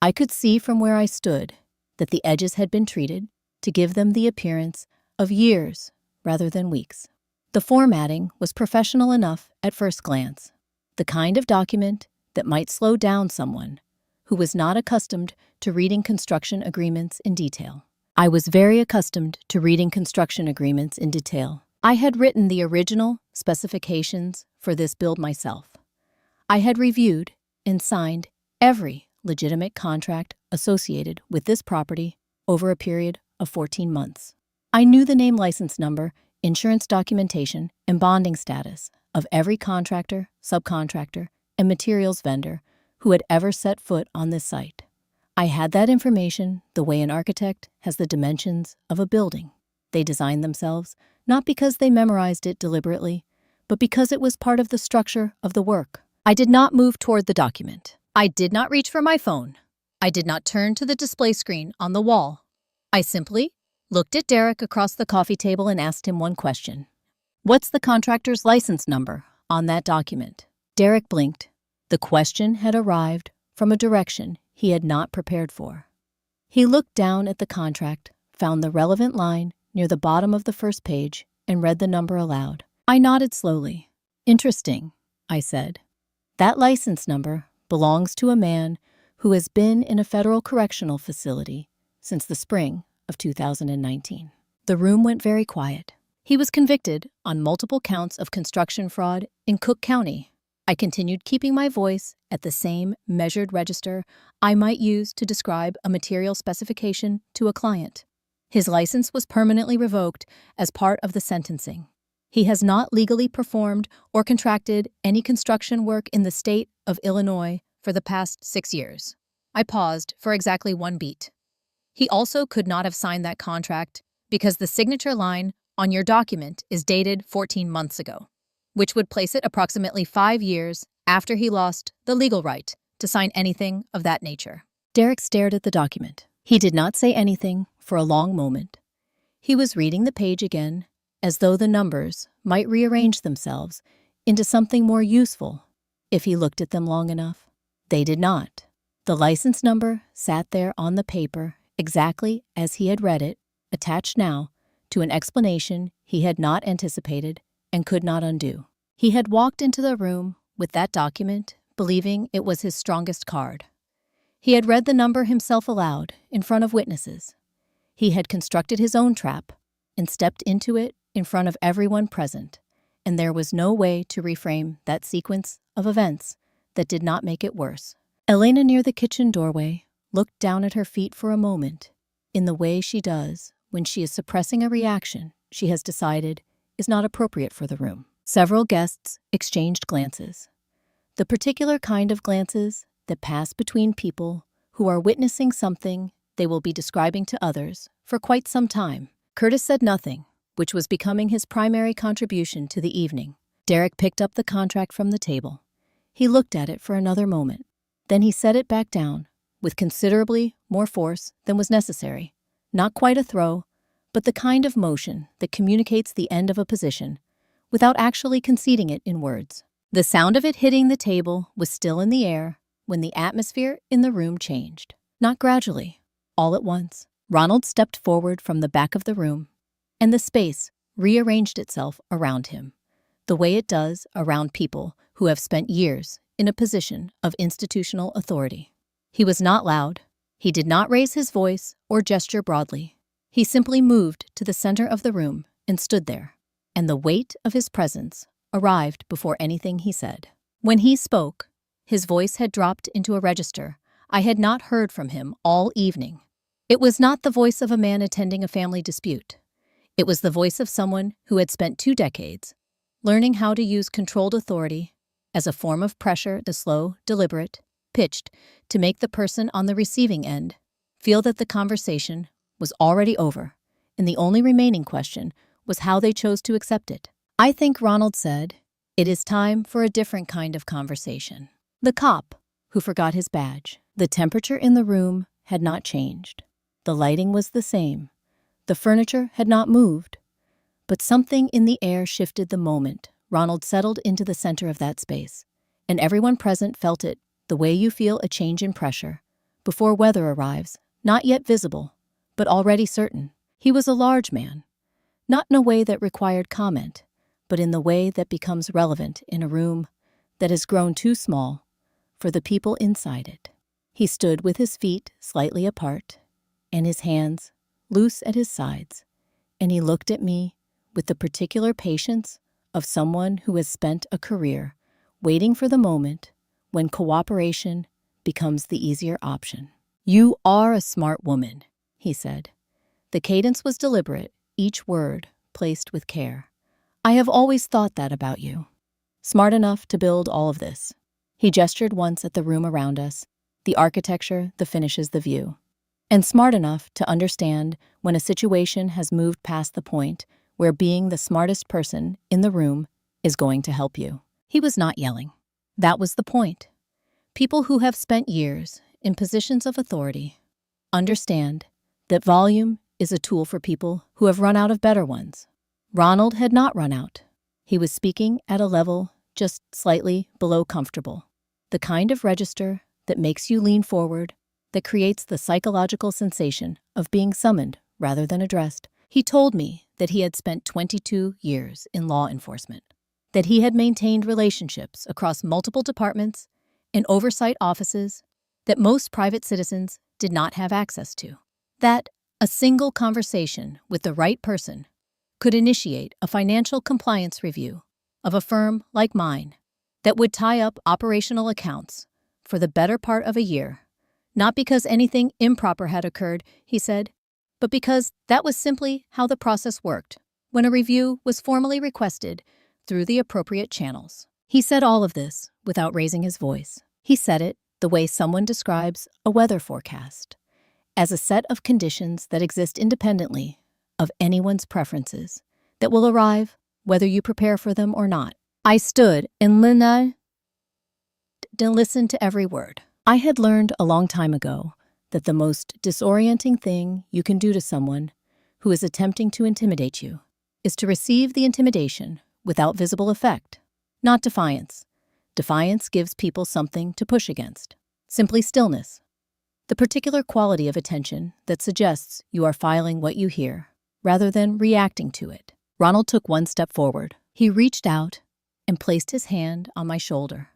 I could see from where I stood that the edges had been treated to give them the appearance of years rather than weeks. The formatting was professional enough at first glance, the kind of document that might slow down someone who was not accustomed to reading construction agreements in detail. I was very accustomed to reading construction agreements in detail. I had written the original specifications for this build myself. I had reviewed and signed every legitimate contract associated with this property over a period of 14 months. I knew the name, license number, insurance documentation, and bonding status of every contractor, subcontractor, and materials vendor who had ever set foot on this site. I had that information the way an architect has the dimensions of a building. They designed themselves not because they memorized it deliberately, but because it was part of the structure of the work. I did not move toward the document. I did not reach for my phone. I did not turn to the display screen on the wall. I simply looked at Derek across the coffee table and asked him one question. "What's the contractor's license number on that document?" Derek blinked. The question had arrived from a direction he had not prepared for. He looked down at the contract, found the relevant line near the bottom of the first page, and read the number aloud. I nodded slowly. "Interesting," I said. "That license number belongs to a man who has been in a federal correctional facility since the spring of 2019. The room went very quiet. He was convicted on multiple counts of construction fraud in Cook County. I continued keeping my voice at the same measured register I might use to describe a material specification to a client. His license was permanently revoked as part of the sentencing. He has not legally performed or contracted any construction work in the state of Illinois for the past 6 years. I paused for exactly 1 beat. He also could not have signed that contract because the signature line on your document is dated 14 months ago, which would place it approximately 5 years after he lost the legal right to sign anything of that nature. Derek stared at the document. He did not say anything for a long moment. He was reading the page again, as though the numbers might rearrange themselves into something more useful if he looked at them long enough. They did not. The license number sat there on the paper exactly as he had read it, attached now to an explanation he had not anticipated and could not undo. He had walked into the room with that document, believing it was his strongest card. He had read the number himself aloud in front of witnesses. He had constructed his own trap and stepped into it in front of everyone present, and there was no way to reframe that sequence of events that did not make it worse. Elena, near the kitchen doorway, looked down at her feet for a moment, in the way she does when she is suppressing a reaction she has decided is not appropriate for the room. Several guests exchanged glances. The particular kind of glances that pass between people who are witnessing something they will be describing to others for quite some time. Curtis said nothing, which was becoming his primary contribution to the evening. Derek picked up the contract from the table. He looked at it for another moment. Then he set it back down, with considerably more force than was necessary. Not quite a throw, but the kind of motion that communicates the end of a position without actually conceding it in words. The sound of it hitting the table was still in the air when the atmosphere in the room changed. Not gradually, all at once. Ronald stepped forward from the back of the room, and the space rearranged itself around him, the way it does around people who have spent years in a position of institutional authority. He was not loud. He did not raise his voice or gesture broadly. He simply moved to the center of the room and stood there, and the weight of his presence arrived before anything he said. When he spoke, his voice had dropped into a register I had not heard from him all evening. It was not the voice of a man attending a family dispute. It was the voice of someone who had spent 2 decades learning how to use controlled authority as a form of pressure, the slow, deliberate, pitched to make the person on the receiving end feel that the conversation was already over, and the only remaining question was how they chose to accept it. I think Ronald said, "It is time for a different kind of conversation." The cop, who forgot his badge. The temperature in the room had not changed. The lighting was the same. The furniture had not moved. But something in the air shifted the moment Ronald settled into the center of that space, and everyone present felt it the way you feel a change in pressure before weather arrives, not yet visible, but already certain. He was a large man, not in a way that required comment, but in the way that becomes relevant in a room that has grown too small for the people inside it. He stood with his feet slightly apart and his hands loose at his sides, and he looked at me with the particular patience of someone who has spent a career waiting for the moment when cooperation becomes the easier option. "You are a smart woman," he said. The cadence was deliberate, each word placed with care. "I have always thought that about you. Smart enough to build all of this." He gestured once at the room around us, the architecture, the finishes, the view. "And smart enough to understand when a situation has moved past the point where being the smartest person in the room is going to help you." He was not yelling. That was the point. People who have spent years in positions of authority understand that volume is a tool for people who have run out of better ones. Ronald had not run out. He was speaking at a level just slightly below comfortable, the kind of register that makes you lean forward, that creates the psychological sensation of being summoned rather than addressed. He told me that he had spent 22 years in law enforcement, that he had maintained relationships across multiple departments and oversight offices that most private citizens did not have access to, that a single conversation with the right person could initiate a financial compliance review of a firm like mine that would tie up operational accounts for the better part of a year, not because anything improper had occurred, he said, but because that was simply how the process worked when a review was formally requested through the appropriate channels. He said all of this without raising his voice. He said it the way someone describes a weather forecast, as a set of conditions that exist independently of anyone's preferences, that will arrive whether you prepare for them or not. I stood and listened to every word. I had learned a long time ago that the most disorienting thing you can do to someone who is attempting to intimidate you is to receive the intimidation without visible effect, not defiance. Defiance gives people something to push against. Simply stillness, the particular quality of attention that suggests you are filing what you hear rather than reacting to it. Ronald took one step forward. He reached out and placed his hand on my shoulder.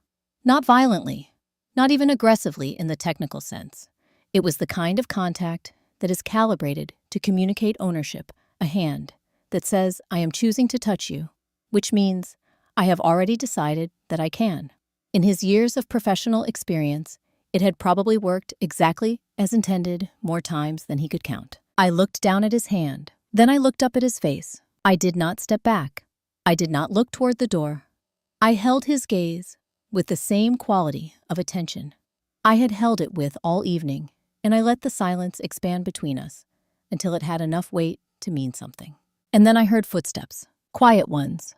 Not violently, not even aggressively in the technical sense. It was the kind of contact that is calibrated to communicate ownership, a hand that says, I am choosing to touch you, which means I have already decided that I can. In his years of professional experience, it had probably worked exactly as intended more times than he could count. I looked down at his hand. Then I looked up at his face. I did not step back. I did not look toward the door. I held his gaze with the same quality of attention I had held it with all evening, and I let the silence expand between us until it had enough weight to mean something. And then I heard footsteps, quiet ones,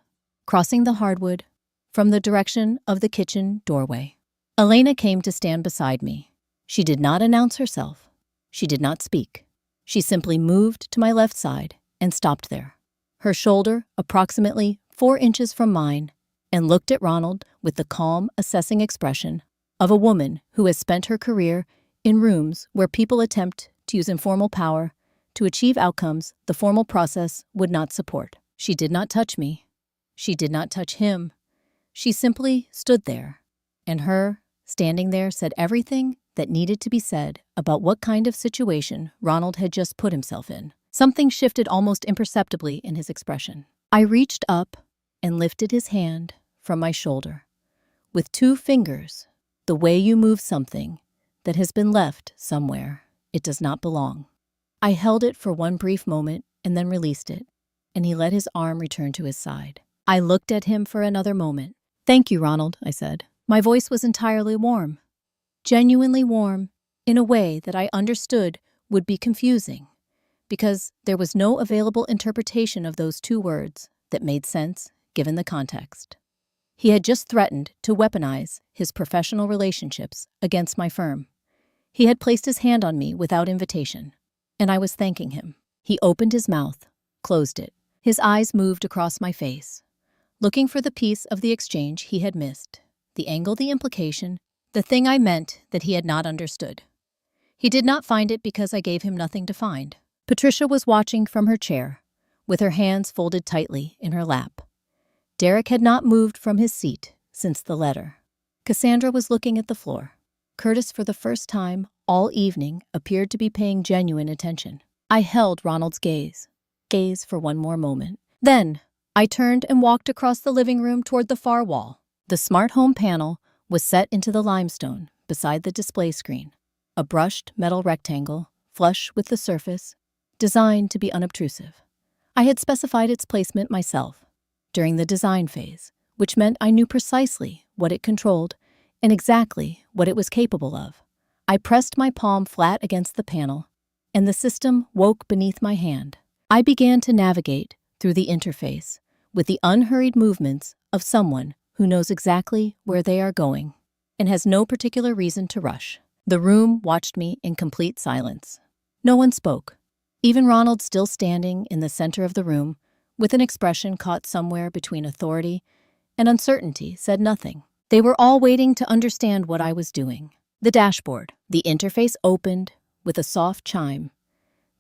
crossing the hardwood from the direction of the kitchen doorway. Elena came to stand beside me. She did not announce herself. She did not speak. She simply moved to my left side and stopped there, her shoulder approximately 4 inches from mine, and looked at Ronald with the calm, assessing expression of a woman who has spent her career in rooms where people attempt to use informal power to achieve outcomes the formal process would not support. She did not touch me. She did not touch him. She simply stood there, and her standing there said everything that needed to be said about what kind of situation Ronald had just put himself in. Something shifted almost imperceptibly in his expression. I reached up and lifted his hand from my shoulder. With 2 fingers, the way you move something that has been left somewhere it does not belong. I held it for one brief moment and then released it, and he let his arm return to his side. I looked at him for another moment. Thank you, Ronald, I said. My voice was entirely warm, genuinely warm, in a way that I understood would be confusing, because there was no available interpretation of those 2 words that made sense given the context. He had just threatened to weaponize his professional relationships against my firm. He had placed his hand on me without invitation, and I was thanking him. He opened his mouth, closed it. His eyes moved across my face, looking for the piece of the exchange he had missed, the angle, the implication, the thing I meant that he had not understood. He did not find it because I gave him nothing to find. Patricia was watching from her chair, with her hands folded tightly in her lap. Derek had not moved from his seat since the letter. Cassandra was looking at the floor. Curtis, for the first time all evening, appeared to be paying genuine attention. I held Ronald's gaze for one more moment. Then, I turned and walked across the living room toward the far wall. The smart home panel was set into the limestone beside the display screen, a brushed metal rectangle flush with the surface, designed to be unobtrusive. I had specified its placement myself during the design phase, which meant I knew precisely what it controlled and exactly what it was capable of. I pressed my palm flat against the panel, and the system woke beneath my hand. I began to navigate through the interface with the unhurried movements of someone who knows exactly where they are going and has no particular reason to rush. The room watched me in complete silence. No one spoke. Even Ronald, still standing in the center of the room, with an expression caught somewhere between authority and uncertainty, said nothing. They were all waiting to understand what I was doing. The dashboard. The interface opened with a soft chime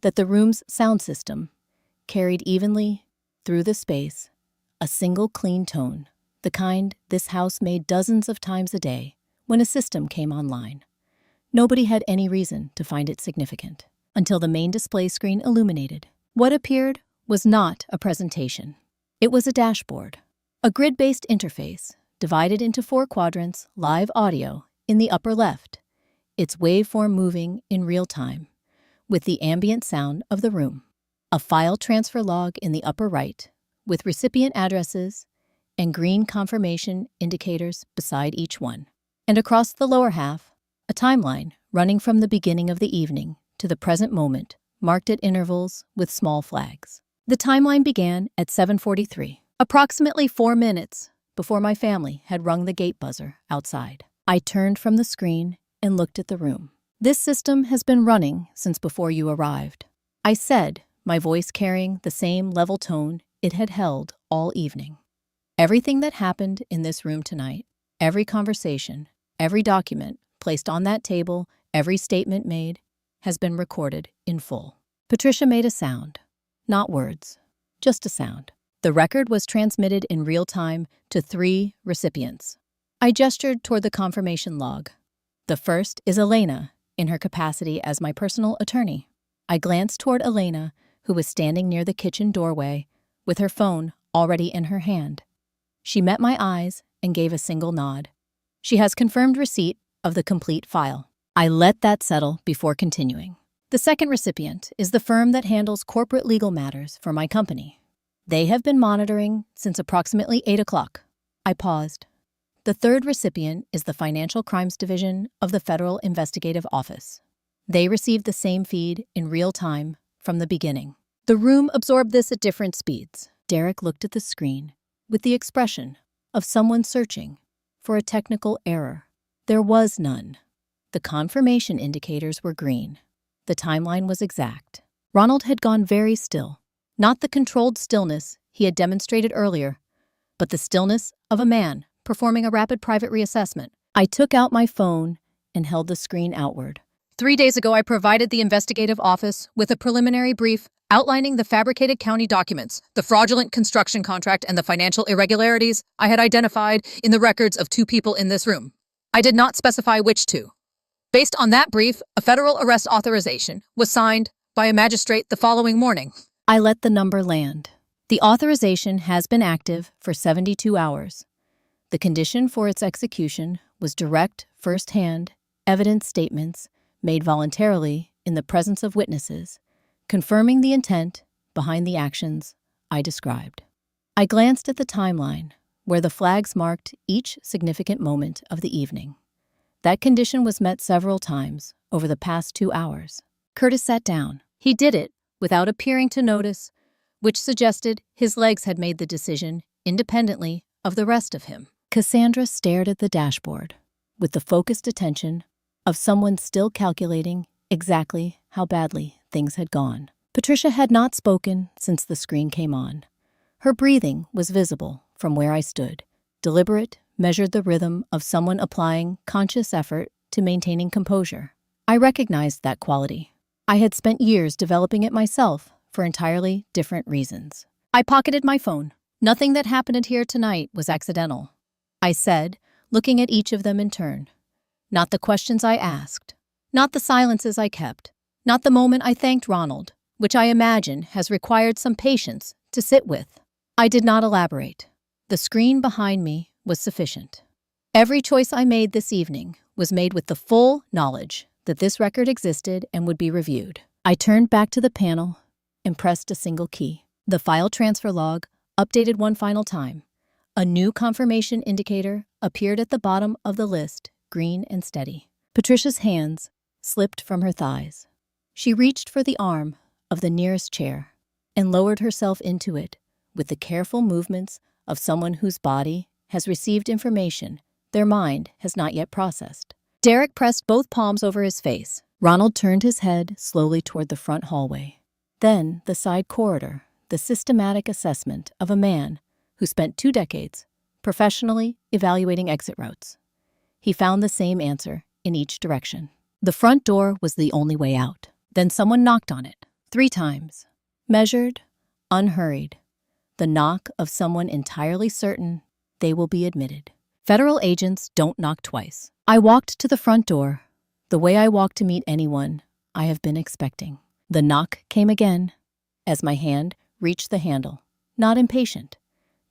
that the room's sound system carried evenly through the space, a single clean tone, the kind this house made dozens of times a day when a system came online. Nobody had any reason to find it significant until the main display screen illuminated. What appeared was not a presentation. It was a dashboard, a grid-based interface divided into 4 quadrants, live audio in the upper left, its waveform moving in real time with the ambient sound of the room. A file transfer log in the upper right, with recipient addresses and green confirmation indicators beside each one. And across the lower half, a timeline running from the beginning of the evening to the present moment, marked at intervals with small flags. The timeline began at 7:43, approximately 4 minutes before my family had rung the gate buzzer outside. I turned from the screen and looked at the room. This system has been running since before you arrived. I said, my voice carrying the same level tone it had held all evening. Everything that happened in this room tonight, every conversation, every document placed on that table, every statement made, has been recorded in full. Patricia made a sound. Not words, just a sound. The record was transmitted in real time to 3 recipients. I gestured toward the confirmation log. The first is Elena, in her capacity as my personal attorney. I glanced toward Elena, who was standing near the kitchen doorway, with her phone already in her hand. She met my eyes and gave a single nod. She has confirmed receipt of the complete file. I let that settle before continuing. The second recipient is the firm that handles corporate legal matters for my company. They have been monitoring since approximately 8 o'clock. I paused. The third recipient is the Financial Crimes Division of the Federal Investigative Office. They received the same feed in real time from the beginning. The room absorbed this at different speeds. Derek looked at the screen with the expression of someone searching for a technical error. There was none. The confirmation indicators were green. The timeline was exact. Ronald had gone very still. Not the controlled stillness he had demonstrated earlier, but the stillness of a man performing a rapid private reassessment. I took out my phone and held the screen outward. 3 days ago, I provided the investigative office with a preliminary brief outlining the fabricated county documents, the fraudulent construction contract, and the financial irregularities I had identified in the records of 2 people in this room. I did not specify which 2. Based on that brief, a federal arrest authorization was signed by a magistrate the following morning. I let the number land. The authorization has been active for 72 hours. The condition for its execution was direct, first-hand evidence statements made voluntarily in the presence of witnesses, confirming the intent behind the actions I described. I glanced at the timeline, where the flags marked each significant moment of the evening. That condition was met several times over the past 2 hours. Curtis sat down. He did it without appearing to notice, which suggested his legs had made the decision independently of the rest of him. Cassandra stared at the dashboard with the focused attention of someone still calculating exactly how badly things had gone. Patricia had not spoken since the screen came on. Her breathing was visible from where I stood, deliberate, measured the rhythm of someone applying conscious effort to maintaining composure. I recognized that quality. I had spent years developing it myself for entirely different reasons. I pocketed my phone. Nothing that happened here tonight was accidental, I said, looking at each of them in turn. Not the questions I asked, not the silences I kept, not the moment I thanked Ronald, which I imagine has required some patience to sit with. I did not elaborate. The screen behind me was sufficient. Every choice I made this evening was made with the full knowledge that this record existed and would be reviewed. I turned back to the panel and pressed a single key. The file transfer log updated one final time. A new confirmation indicator appeared at the bottom of the list, green and steady. Patricia's hands slipped from her thighs. She reached for the arm of the nearest chair and lowered herself into it with the careful movements of someone whose body has received information their mind has not yet processed. Derek pressed both palms over his face. Ronald turned his head slowly toward the front hallway. Then the side corridor, the systematic assessment of a man who spent 2 decades professionally evaluating exit routes. He found the same answer in each direction. The front door was the only way out. Then someone knocked on it 3 times. Measured, unhurried. The knock of someone entirely certain they will be admitted. Federal agents don't knock twice. I walked to the front door, the way I walk to meet anyone I have been expecting. The knock came again, as my hand reached the handle. Not impatient,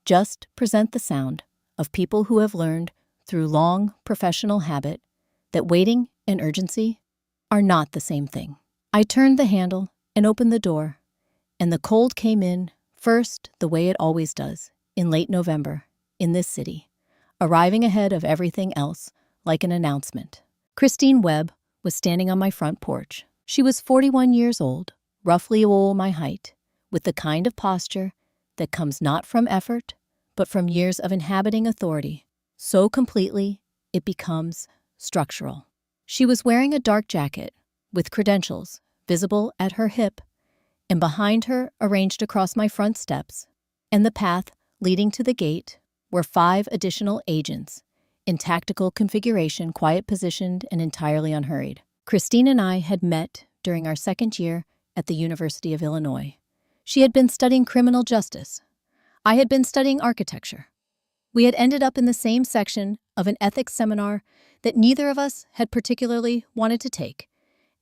just present the sound of people who have learned through long professional habit that waiting and urgency are not the same thing. I turned the handle and opened the door, and the cold came in first the way it always does in late November in this city, arriving ahead of everything else like an announcement. Christine Webb was standing on my front porch. She was 41 years old, roughly my height, with the kind of posture that comes not from effort, but from years of inhabiting authority, so completely it becomes structural. She was wearing a dark jacket with credentials visible at her hip, and behind her, arranged across my front steps, and the path leading to the gate, were 5 additional agents in tactical configuration, quiet positioned and entirely unhurried. Christine and I had met during our second year at the University of Illinois. She had been studying criminal justice. I had been studying architecture. We had ended up in the same section of an ethics seminar that neither of us had particularly wanted to take,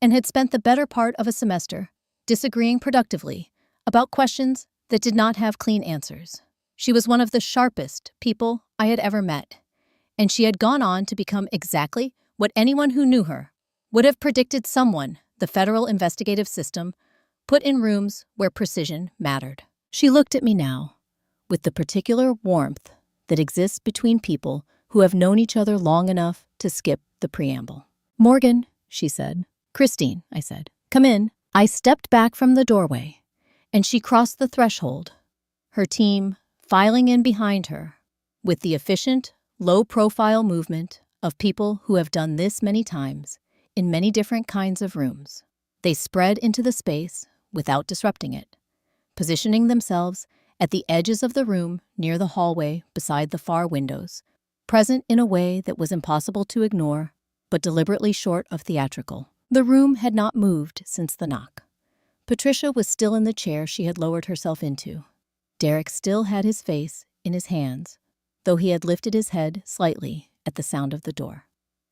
and had spent the better part of a semester disagreeing productively about questions that did not have clean answers. She was one of the sharpest people I had ever met, and she had gone on to become exactly what anyone who knew her would have predicted someone the federal investigative system put in rooms where precision mattered. She looked at me now with the particular warmth that exists between people who have known each other long enough to skip the preamble. "Morgan," she said. "Christine," I said. "Come in." I stepped back from the doorway, and she crossed the threshold, her team filing in behind her with the efficient, low-profile movement of people who have done this many times in many different kinds of rooms. They spread into the space without disrupting it, positioning themselves at the edges of the room near the hallway beside the far windows, present in a way that was impossible to ignore, but deliberately short of theatrical. The room had not moved since the knock. Patricia was still in the chair she had lowered herself into. Derek still had his face in his hands, though he had lifted his head slightly at the sound of the door.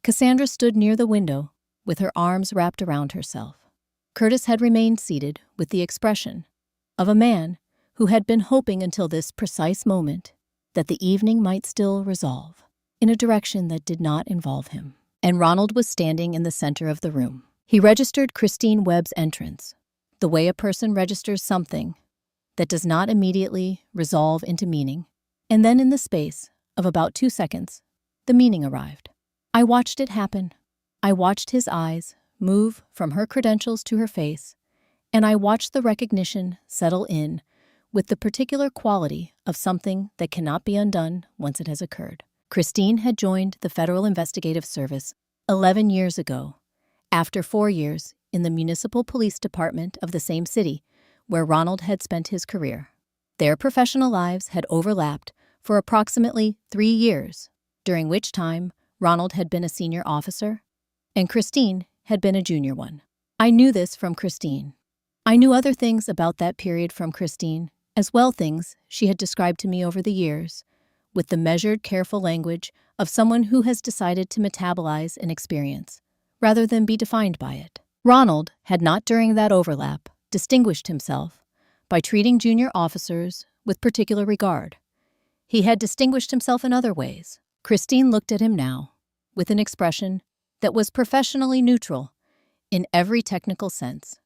Cassandra stood near the window with her arms wrapped around herself. Curtis had remained seated with the expression of a man who had been hoping until this precise moment that the evening might still resolve in a direction that did not involve him. And Ronald was standing in the center of the room. He registered Christine Webb's entrance, the way a person registers something that does not immediately resolve into meaning, and then in the space of about 2 seconds, the meaning arrived. I watched it happen. I watched his eyes move from her credentials to her face, and I watched the recognition settle in with the particular quality of something that cannot be undone once it has occurred. Christine had joined the Federal Investigative Service 11 years ago, after 4 years in the Municipal Police Department of the same city where Ronald had spent his career. Their professional lives had overlapped for approximately 3 years, during which time Ronald had been a senior officer and Christine had been a junior one. I knew this from Christine. I knew other things about that period from Christine, as well things she had described to me over the years, with the measured, careful language of someone who has decided to metabolize an experience, rather than be defined by it. Ronald had not during that overlap distinguished himself by treating junior officers with particular regard. He had distinguished himself in other ways. Christine looked at him now, with an expression that was professionally neutral in every technical sense,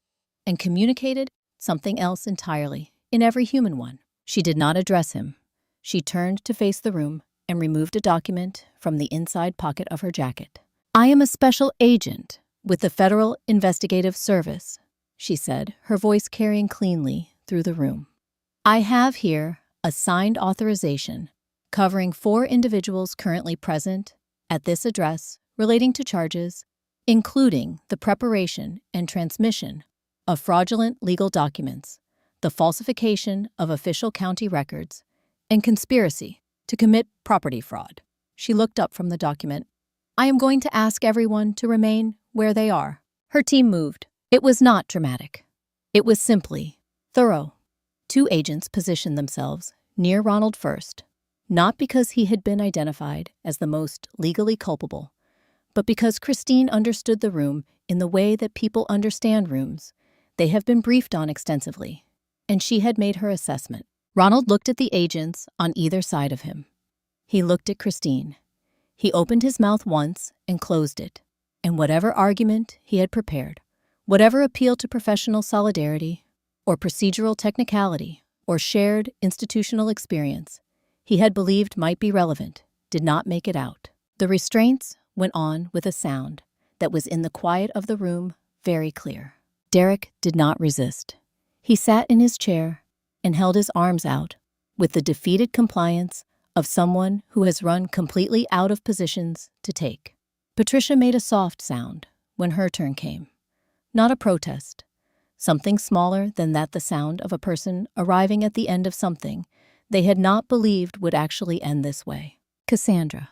and communicated something else entirely in every human one. She did not address him. She turned to face the room and removed a document from the inside pocket of her jacket. "I am a special agent with the Federal Investigative Service," she said, her voice carrying cleanly through the room. "I have here a signed authorization covering 4 individuals currently present at this address relating to charges, including the preparation and transmission of fraudulent legal documents, the falsification of official county records, and conspiracy to commit property fraud." She looked up from the document. "I am going to ask everyone to remain where they are." Her team moved. It was not dramatic. It was simply thorough. 2 agents positioned themselves near Ronald first, not because he had been identified as the most legally culpable, but because Christine understood the room in the way that people understand rooms they have been briefed on extensively, and she had made her assessment. Ronald looked at the agents on either side of him. He looked at Christine. He opened his mouth once and closed it, and whatever argument he had prepared, whatever appeal to professional solidarity or procedural technicality or shared institutional experience he had believed might be relevant, did not make it out. The restraints went on with a sound that was in the quiet of the room very clear. Derek did not resist. He sat in his chair and held his arms out with the defeated compliance of someone who has run completely out of positions to take. Patricia made a soft sound when her turn came. Not a protest. Something smaller than that, the sound of a person arriving at the end of something they had not believed would actually end this way. Cassandra.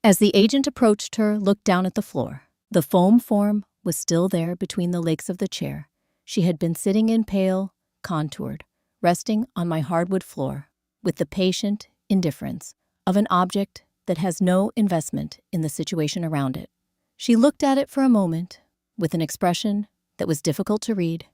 As the agent approached her, looked down at the floor. The foam form was still there between the legs of the chair she had been sitting in, pale, contoured, resting on my hardwood floor, with the patient indifference of an object that has no investment in the situation around it. She looked at it for a moment, with an expression that was difficult to read,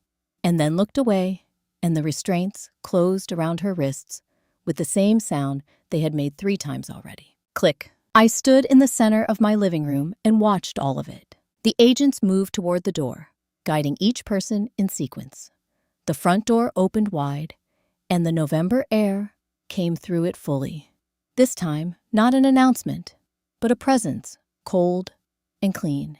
and then looked away, and the restraints closed around her wrists with the same sound they had made 3 times already. Click. I stood in the center of my living room and watched all of it. The agents moved toward the door, guiding each person in sequence. The front door opened wide, and the November air came through it fully. This time, not an announcement, but a presence, cold and clean,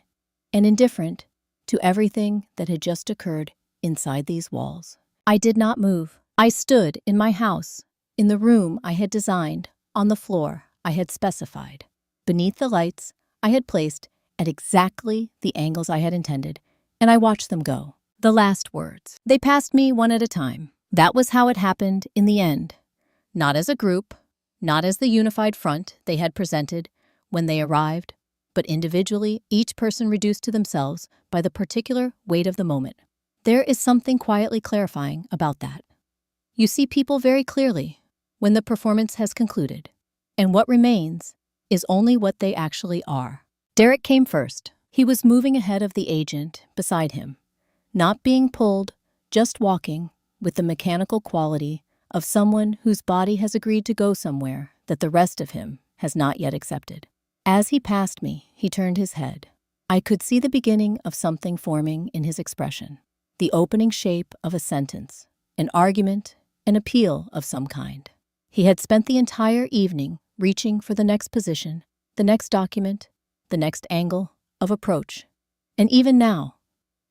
and indifferent to everything that had just occurred inside these walls. I did not move. I stood in my house, in the room I had designed, on the floor I had specified, beneath the lights I had placed at exactly the angles I had intended, and I watched them go. The last words. They passed me one at a time. That was how it happened in the end. Not as a group, not as the unified front they had presented when they arrived, but individually, each person reduced to themselves by the particular weight of the moment. There is something quietly clarifying about that. You see people very clearly when the performance has concluded, and what remains is only what they actually are. Derek came first. He was moving ahead of the agent beside him, not being pulled, just walking with the mechanical quality of someone whose body has agreed to go somewhere that the rest of him has not yet accepted. As he passed me, he turned his head. I could see the beginning of something forming in his expression, the opening shape of a sentence, an argument, an appeal of some kind. He had spent the entire evening reaching for the next position, the next document, the next angle of approach. And even now,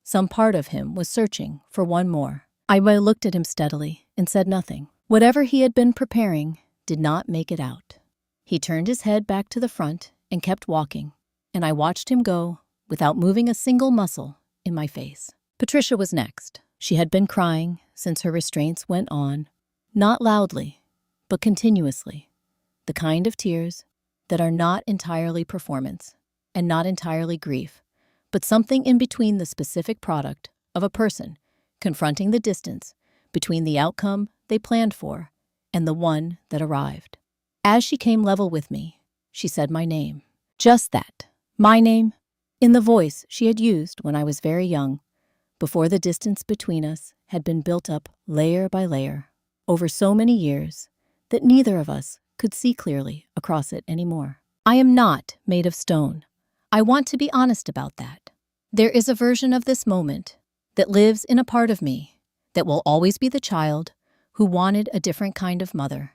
some part of him was searching for one more. I looked at him steadily and said nothing. Whatever he had been preparing did not make it out. He turned his head back to the front and kept walking, and I watched him go without moving a single muscle in my face. Patricia was next. She had been crying since her restraints went on, not loudly, but continuously, the kind of tears that are not entirely performance and not entirely grief, but something in between, the specific product of a person confronting the distance between the outcome they planned for and the one that arrived. As she came level with me, she said my name. Just that, my name, in the voice she had used when I was very young, before the distance between us had been built up layer by layer over so many years that neither of us could see clearly across it anymore. I am not made of stone. I want to be honest about that. There is a version of this moment that lives in a part of me that will always be the child who wanted a different kind of mother.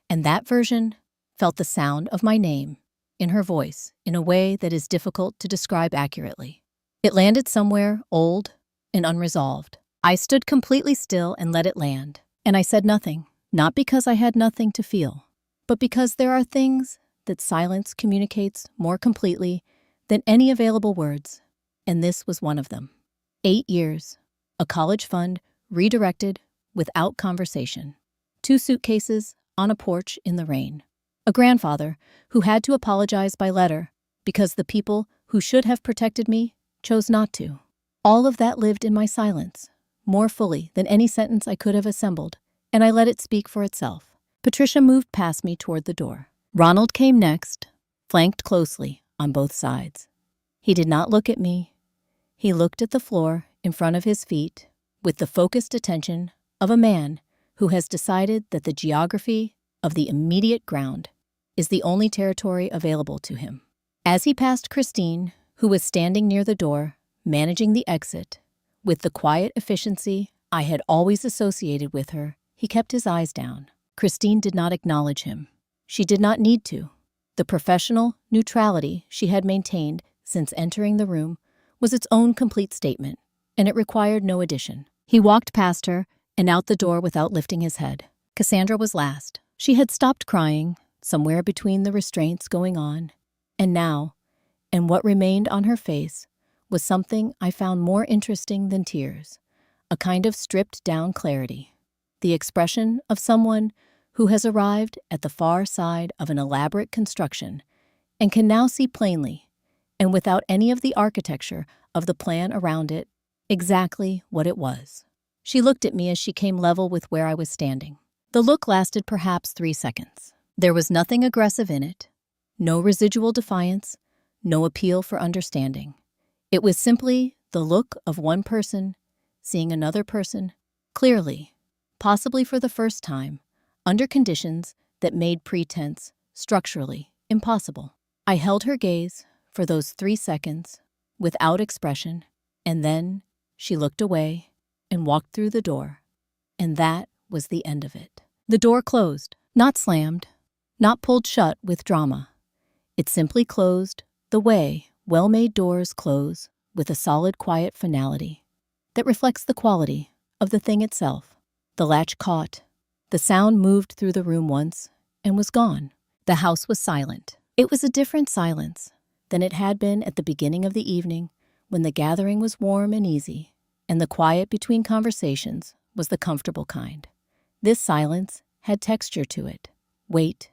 And that version felt the sound of my name in her voice in a way that is difficult to describe accurately. It landed somewhere old and unresolved. I stood completely still and let it land, and I said nothing, not because I had nothing to feel, but because there are things that silence communicates more completely than any available words, and this was one of them. 8 years, a college fund redirected without conversation, 2 suitcases on a porch in the rain, a grandfather who had to apologize by letter because the people who should have protected me chose not to. All of that lived in my silence, more fully than any sentence I could have assembled, and I let it speak for itself. Patricia moved past me toward the door. Ronald came next, flanked closely on both sides. He did not look at me. He looked at the floor in front of his feet with the focused attention of a man who has decided that the geography of the immediate ground is the only territory available to him. As he passed Christine, who was standing near the door, managing the exit, with the quiet efficiency I had always associated with her, he kept his eyes down. Christine did not acknowledge him. She did not need to. The professional neutrality she had maintained since entering the room was its own complete statement, and it required no addition. He walked past her and out the door without lifting his head. Cassandra was last. She had stopped crying, somewhere between the restraints going on, and now, And what remained on her face was something I found more interesting than tears, a kind of stripped-down clarity, the expression of someone who has arrived at the far side of an elaborate construction and can now see plainly, and without any of the architecture of the plan around it, exactly what it was. She looked at me as she came level with where I was standing. The look lasted perhaps 3 seconds. There was nothing aggressive in it, no residual defiance, no appeal for understanding. It was simply the look of one person seeing another person clearly, possibly for the first time, under conditions that made pretense structurally impossible. I held her gaze for those 3 seconds without expression, and then she looked away and walked through the door, and that was the end of it. The door closed, not slammed, not pulled shut with drama. It simply closed the way well-made doors close, with a solid, quiet finality that reflects the quality of the thing itself. The latch caught. The sound moved through the room once and was gone. The house was silent. It was a different silence than it had been at the beginning of the evening, when the gathering was warm and easy, and the quiet between conversations was the comfortable kind. This silence had texture to it, weight,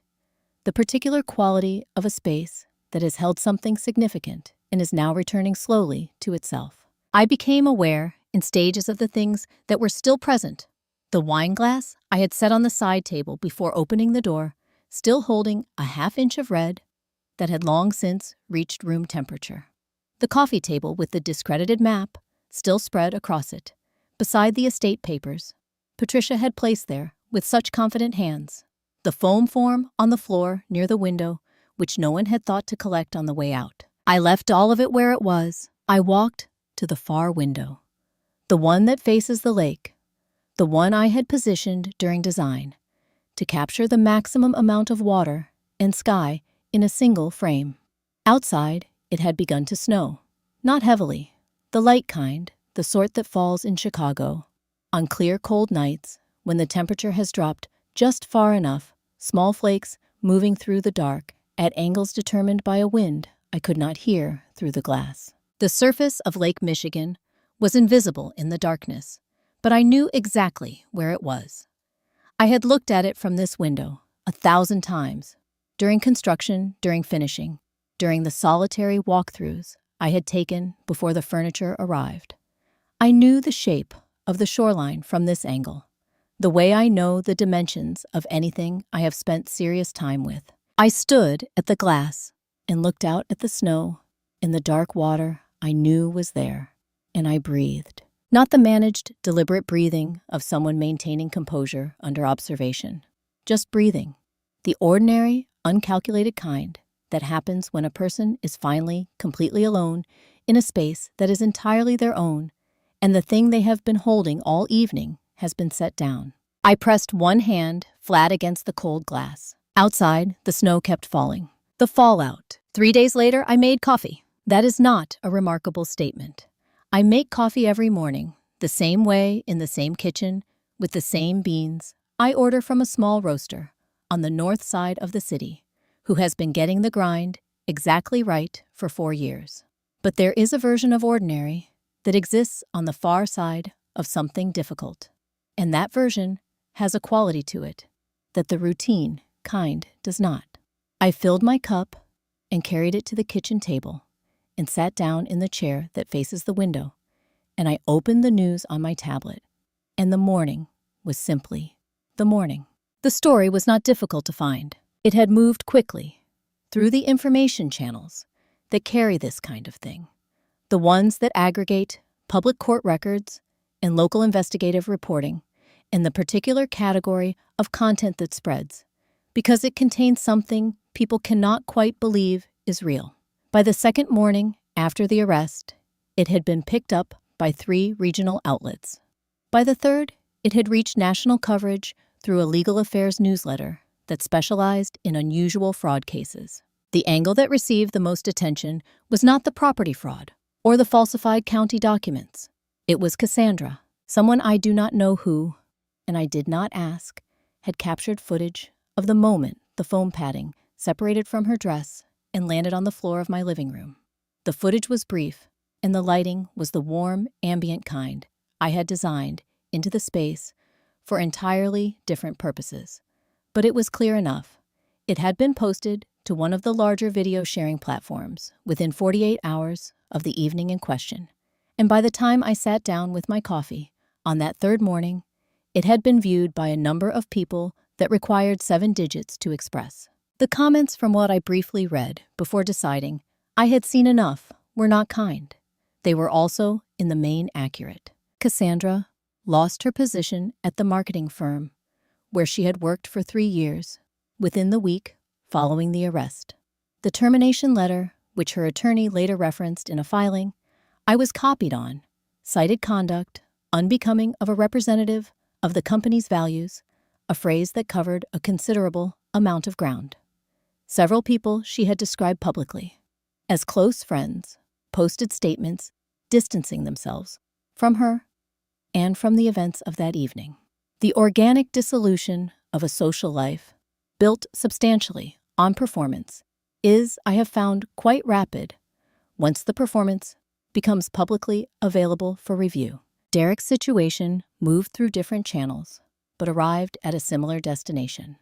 the particular quality of a space that has held something significant and is now returning slowly to itself. I became aware in stages of the things that were still present. The wine glass I had set on the side table before opening the door, still holding a half-inch of red that had long since reached room temperature. The coffee table with the discredited map still spread across it, beside the estate papers Patricia had placed there with such confident hands. The foam form on the floor near the window, which no one had thought to collect on the way out. I left all of it where it was. I walked to the far window, the one that faces the lake, the one I had positioned during design, to capture the maximum amount of water and sky in a single frame. Outside, it had begun to snow. Not heavily, the light kind, the sort that falls in Chicago. On clear, cold nights, when the temperature has dropped just far enough, small flakes moving through the dark at angles determined by a wind I could not hear through the glass. The surface of Lake Michigan was invisible in the darkness, but I knew exactly where it was. I had looked at it from this window 1,000 times, during construction, during finishing, during the solitary walkthroughs I had taken before the furniture arrived. I knew the shape of the shoreline from this angle, the way I know the dimensions of anything I have spent serious time with. I stood at the glass and looked out at the snow and the dark water I knew was there, and I breathed. Not the managed, deliberate breathing of someone maintaining composure under observation. Just breathing. The ordinary, uncalculated kind that happens when a person is finally completely alone in a space that is entirely their own, and the thing they have been holding all evening has been set down. I pressed one hand flat against the cold glass. Outside, the snow kept falling. The fallout. 3 days later, I made coffee. That is not a remarkable statement. I make coffee every morning, the same way, in the same kitchen, with the same beans. I order from a small roaster on the north side of the city, who has been getting the grind exactly right for 4 years. But there is a version of ordinary that exists on the far side of something difficult, and that version has a quality to it that the routine kind does not. I filled my cup and carried it to the kitchen table and sat down in the chair that faces the window, and I opened the news on my tablet, and the morning was simply the morning. The story was not difficult to find. It had moved quickly through the information channels that carry this kind of thing, the ones that aggregate public court records and local investigative reporting, in the particular category of content that spreads, because it contains something people cannot quite believe is real. By the second morning after the arrest, it had been picked up by 3 regional outlets. By the third, it had reached national coverage through a legal affairs newsletter that specialized in unusual fraud cases. The angle that received the most attention was not the property fraud or the falsified county documents. It was Cassandra, someone I do not know who, and I did not ask, had captured footage of the moment the foam padding separated from her dress and landed on the floor of my living room. The footage was brief, and the lighting was the warm, ambient kind I had designed into the space for entirely different purposes. But it was clear enough. It had been posted to one of the larger video sharing platforms within 48 hours of the evening in question, and by the time I sat down with my coffee on that third morning, it had been viewed by a number of people that required 7 digits to express. The comments from what I briefly read before deciding I had seen enough were not kind. They were also, in the main, accurate. Cassandra lost her position at the marketing firm, where she had worked for 3 years, within the week following the arrest. The termination letter, which her attorney later referenced in a filing I was copied on, cited conduct unbecoming of a representative of the company's values, a phrase that covered a considerable amount of ground. Several people she had described publicly as close friends posted statements distancing themselves from her and from the events of that evening. The organic dissolution of a social life, built substantially on performance, is, I have found, quite rapid once the performance becomes publicly available for review. Derek's situation moved through different channels, but arrived at a similar destination.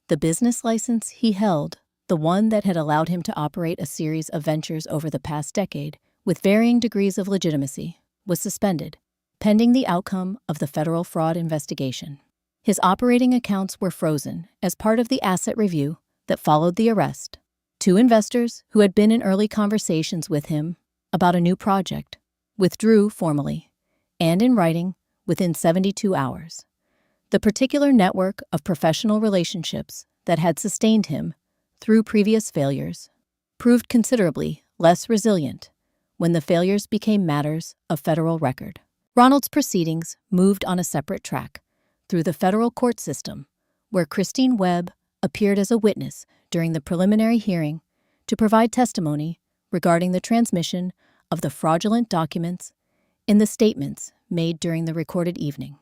The business license he held, the one that had allowed him to operate a series of ventures over the past decade with varying degrees of legitimacy, was suspended, pending the outcome of the federal fraud investigation. His operating accounts were frozen as part of the asset review that followed the arrest. 2 investors who had been in early conversations with him about a new project withdrew formally and in writing within 72 hours. The particular network of professional relationships that had sustained him through previous failures proved considerably less resilient when the failures became matters of federal record. Ronald's proceedings moved on a separate track through the federal court system, where Christine Webb appeared as a witness during the preliminary hearing to provide testimony regarding the transmission of the fraudulent documents in the statements made during the recorded evening.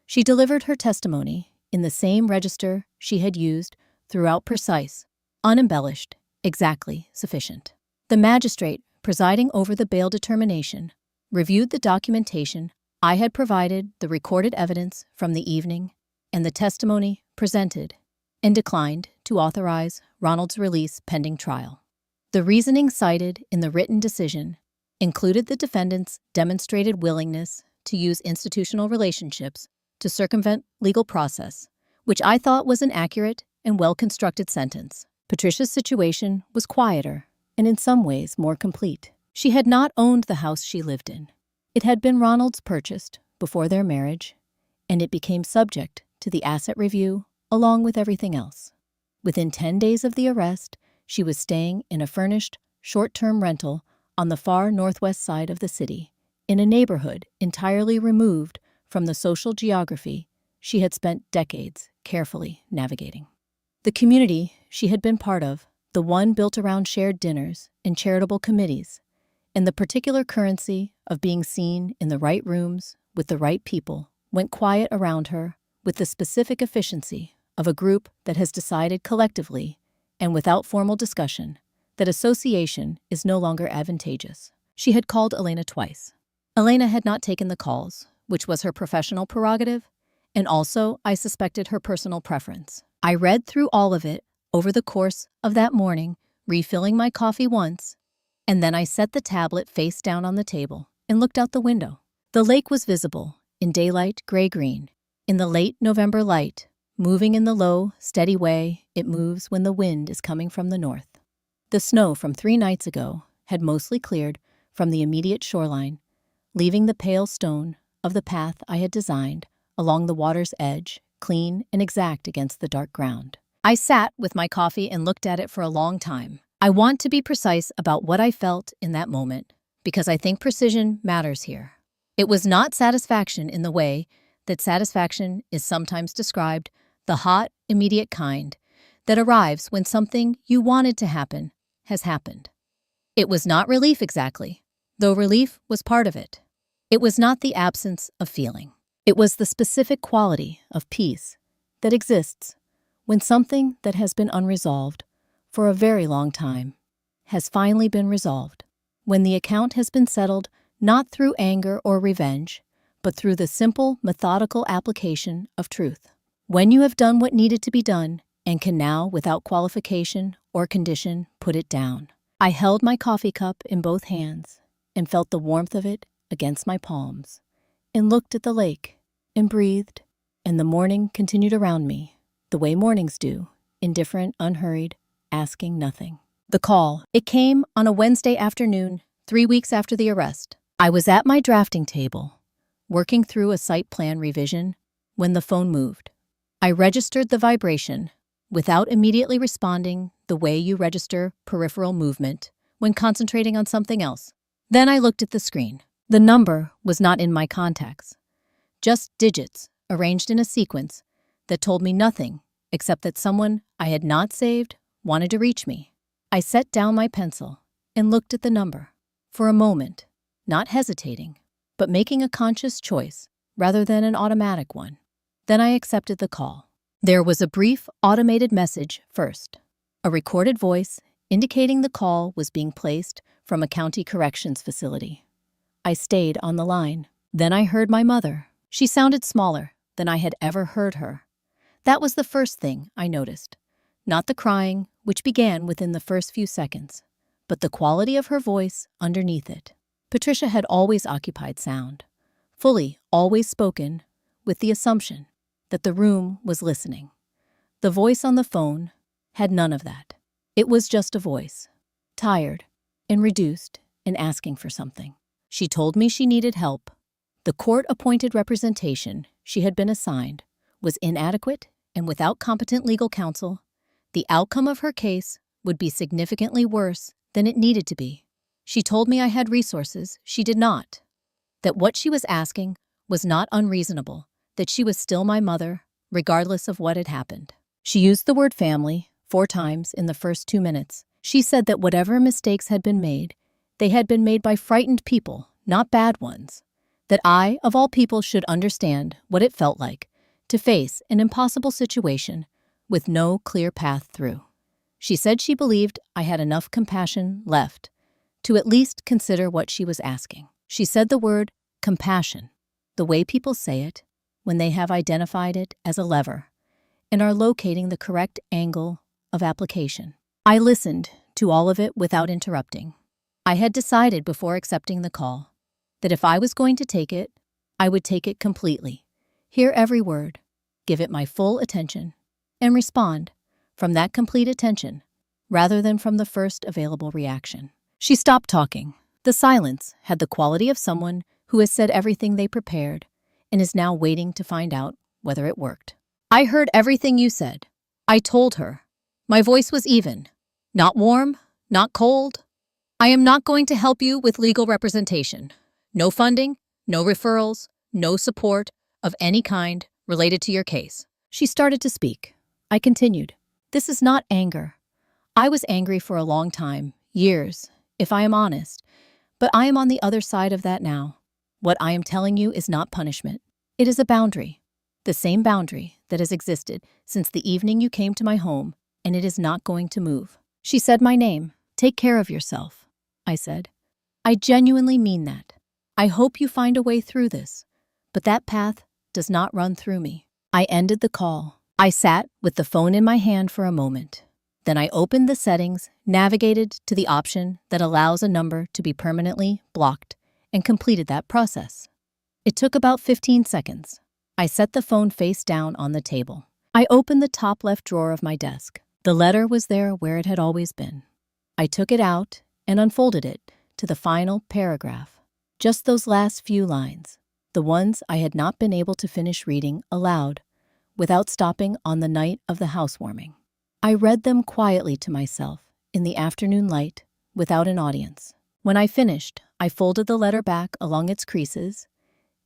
She delivered her testimony in the same register she had used throughout, precise, unembellished, exactly sufficient. The magistrate presiding over the bail determination reviewed the documentation I had provided, the recorded evidence from the evening, and the testimony presented, and declined to authorize Ronald's release pending trial. The reasoning cited in the written decision included the defendant's demonstrated willingness to use institutional relationships to circumvent legal process, which I thought was an accurate and well-constructed sentence. Patricia's situation was quieter and in some ways more complete. She had not owned the house she lived in. It had been Ronald's purchased before their marriage, and it became subject to the asset review along with everything else. Within 10 days of the arrest, she was staying in a furnished, short-term rental on the far northwest side of the city, in a neighborhood entirely removed from the social geography she had spent decades carefully navigating. The community she had been part of, the one built around shared dinners and charitable committees, and the particular currency of being seen in the right rooms with the right people, went quiet around her with the specific efficiency of a group that has decided collectively and without formal discussion that association is no longer advantageous. She had called Elena twice. Elena had not taken the calls, which was her professional prerogative, and also, I suspected, her personal preference. I read through all of it over the course of that morning, refilling my coffee once, and then I set the tablet face down on the table and looked out the window. The lake was visible, in daylight gray-green, in the late November light, moving in the low, steady way it moves when the wind is coming from the north. The snow from 3 nights ago had mostly cleared from the immediate shoreline, leaving the pale stone of the path I had designed along the water's edge, clean and exact against the dark ground. I sat with my coffee and looked at it for a long time. I want to be precise about what I felt in that moment, because I think precision matters here. It was not satisfaction in the way that satisfaction is sometimes described, the hot, immediate kind that arrives when something you wanted to happen has happened. It was not relief exactly, though relief was part of it. It was not the absence of feeling. It was the specific quality of peace that exists when something that has been unresolved for a very long time has finally been resolved. when the account has been settled not through anger or revenge, but through the simple, methodical application of truth. When you have done what needed to be done and can now, without qualification or condition, put it down. I held my coffee cup in both hands and felt the warmth of it against my palms, and looked at the lake and breathed, and the morning continued around me, the way mornings do, indifferent, unhurried, asking nothing. The call. It came on a Wednesday afternoon, 3 weeks after the arrest. I was at my drafting table, working through a site plan revision, when the phone moved. I registered the vibration, without immediately responding the way you register peripheral movement when concentrating on something else. Then I looked at the screen. The number was not in my contacts, just digits arranged in a sequence that told me nothing except that someone I had not saved wanted to reach me. I set down my pencil and looked at the number for a moment, not hesitating, but making a conscious choice rather than an automatic one. Then I accepted the call. There was a brief automated message first, a recorded voice indicating the call was being placed from a county corrections facility. I stayed on the line. Then I heard my mother. She sounded smaller than I had ever heard her. That was the first thing I noticed. Not the crying, which began within the first few seconds, but the quality of her voice underneath it. Patricia had always occupied sound, fully always spoken, with the assumption that the room was listening. The voice on the phone had none of that. It was just a voice, tired and reduced and asking for something. She told me she needed help. The court-appointed representation she had been assigned was inadequate, and without competent legal counsel, the outcome of her case would be significantly worse than it needed to be. She told me I had resources she did not, that what she was asking was not unreasonable, that she was still my mother, regardless of what had happened. She used the word family 4 times in the first 2 minutes. She said that whatever mistakes had been made, they had been made by frightened people, not bad ones. That I, of all people, should understand what it felt like to face an impossible situation with no clear path through. She said she believed I had enough compassion left to at least consider what she was asking. She said the word compassion, the way people say it when they have identified it as a lever and are locating the correct angle of application. I listened to all of it without interrupting. I had decided before accepting the call that if I was going to take it, I would take it completely, hear every word, give it my full attention, and respond from that complete attention rather than from the first available reaction. She stopped talking. The silence had the quality of someone who has said everything they prepared and is now waiting to find out whether it worked. I heard everything you said. I told her. My voice was even. Not warm, not cold. I am not going to help you with legal representation. No funding, no referrals, no support of any kind related to your case. She started to speak. I continued. This is not anger. I was angry for a long time, years, if I am honest, but I am on the other side of that now. What I am telling you is not punishment. It is a boundary, the same boundary that has existed since the evening you came to my home, and it is not going to move. She said my name. Take care of yourself, I said. I genuinely mean that. I hope you find a way through this, but that path does not run through me. I ended the call. I sat with the phone in my hand for a moment. Then I opened the settings, navigated to the option that allows a number to be permanently blocked, and completed that process. It took about 15 seconds. I set the phone face down on the table. I opened the top left drawer of my desk. The letter was there where it had always been. I took it out and unfolded it to the final paragraph. Just those last few lines, the ones I had not been able to finish reading aloud without stopping on the night of the housewarming. I read them quietly to myself in the afternoon light without an audience. When I finished, I folded the letter back along its creases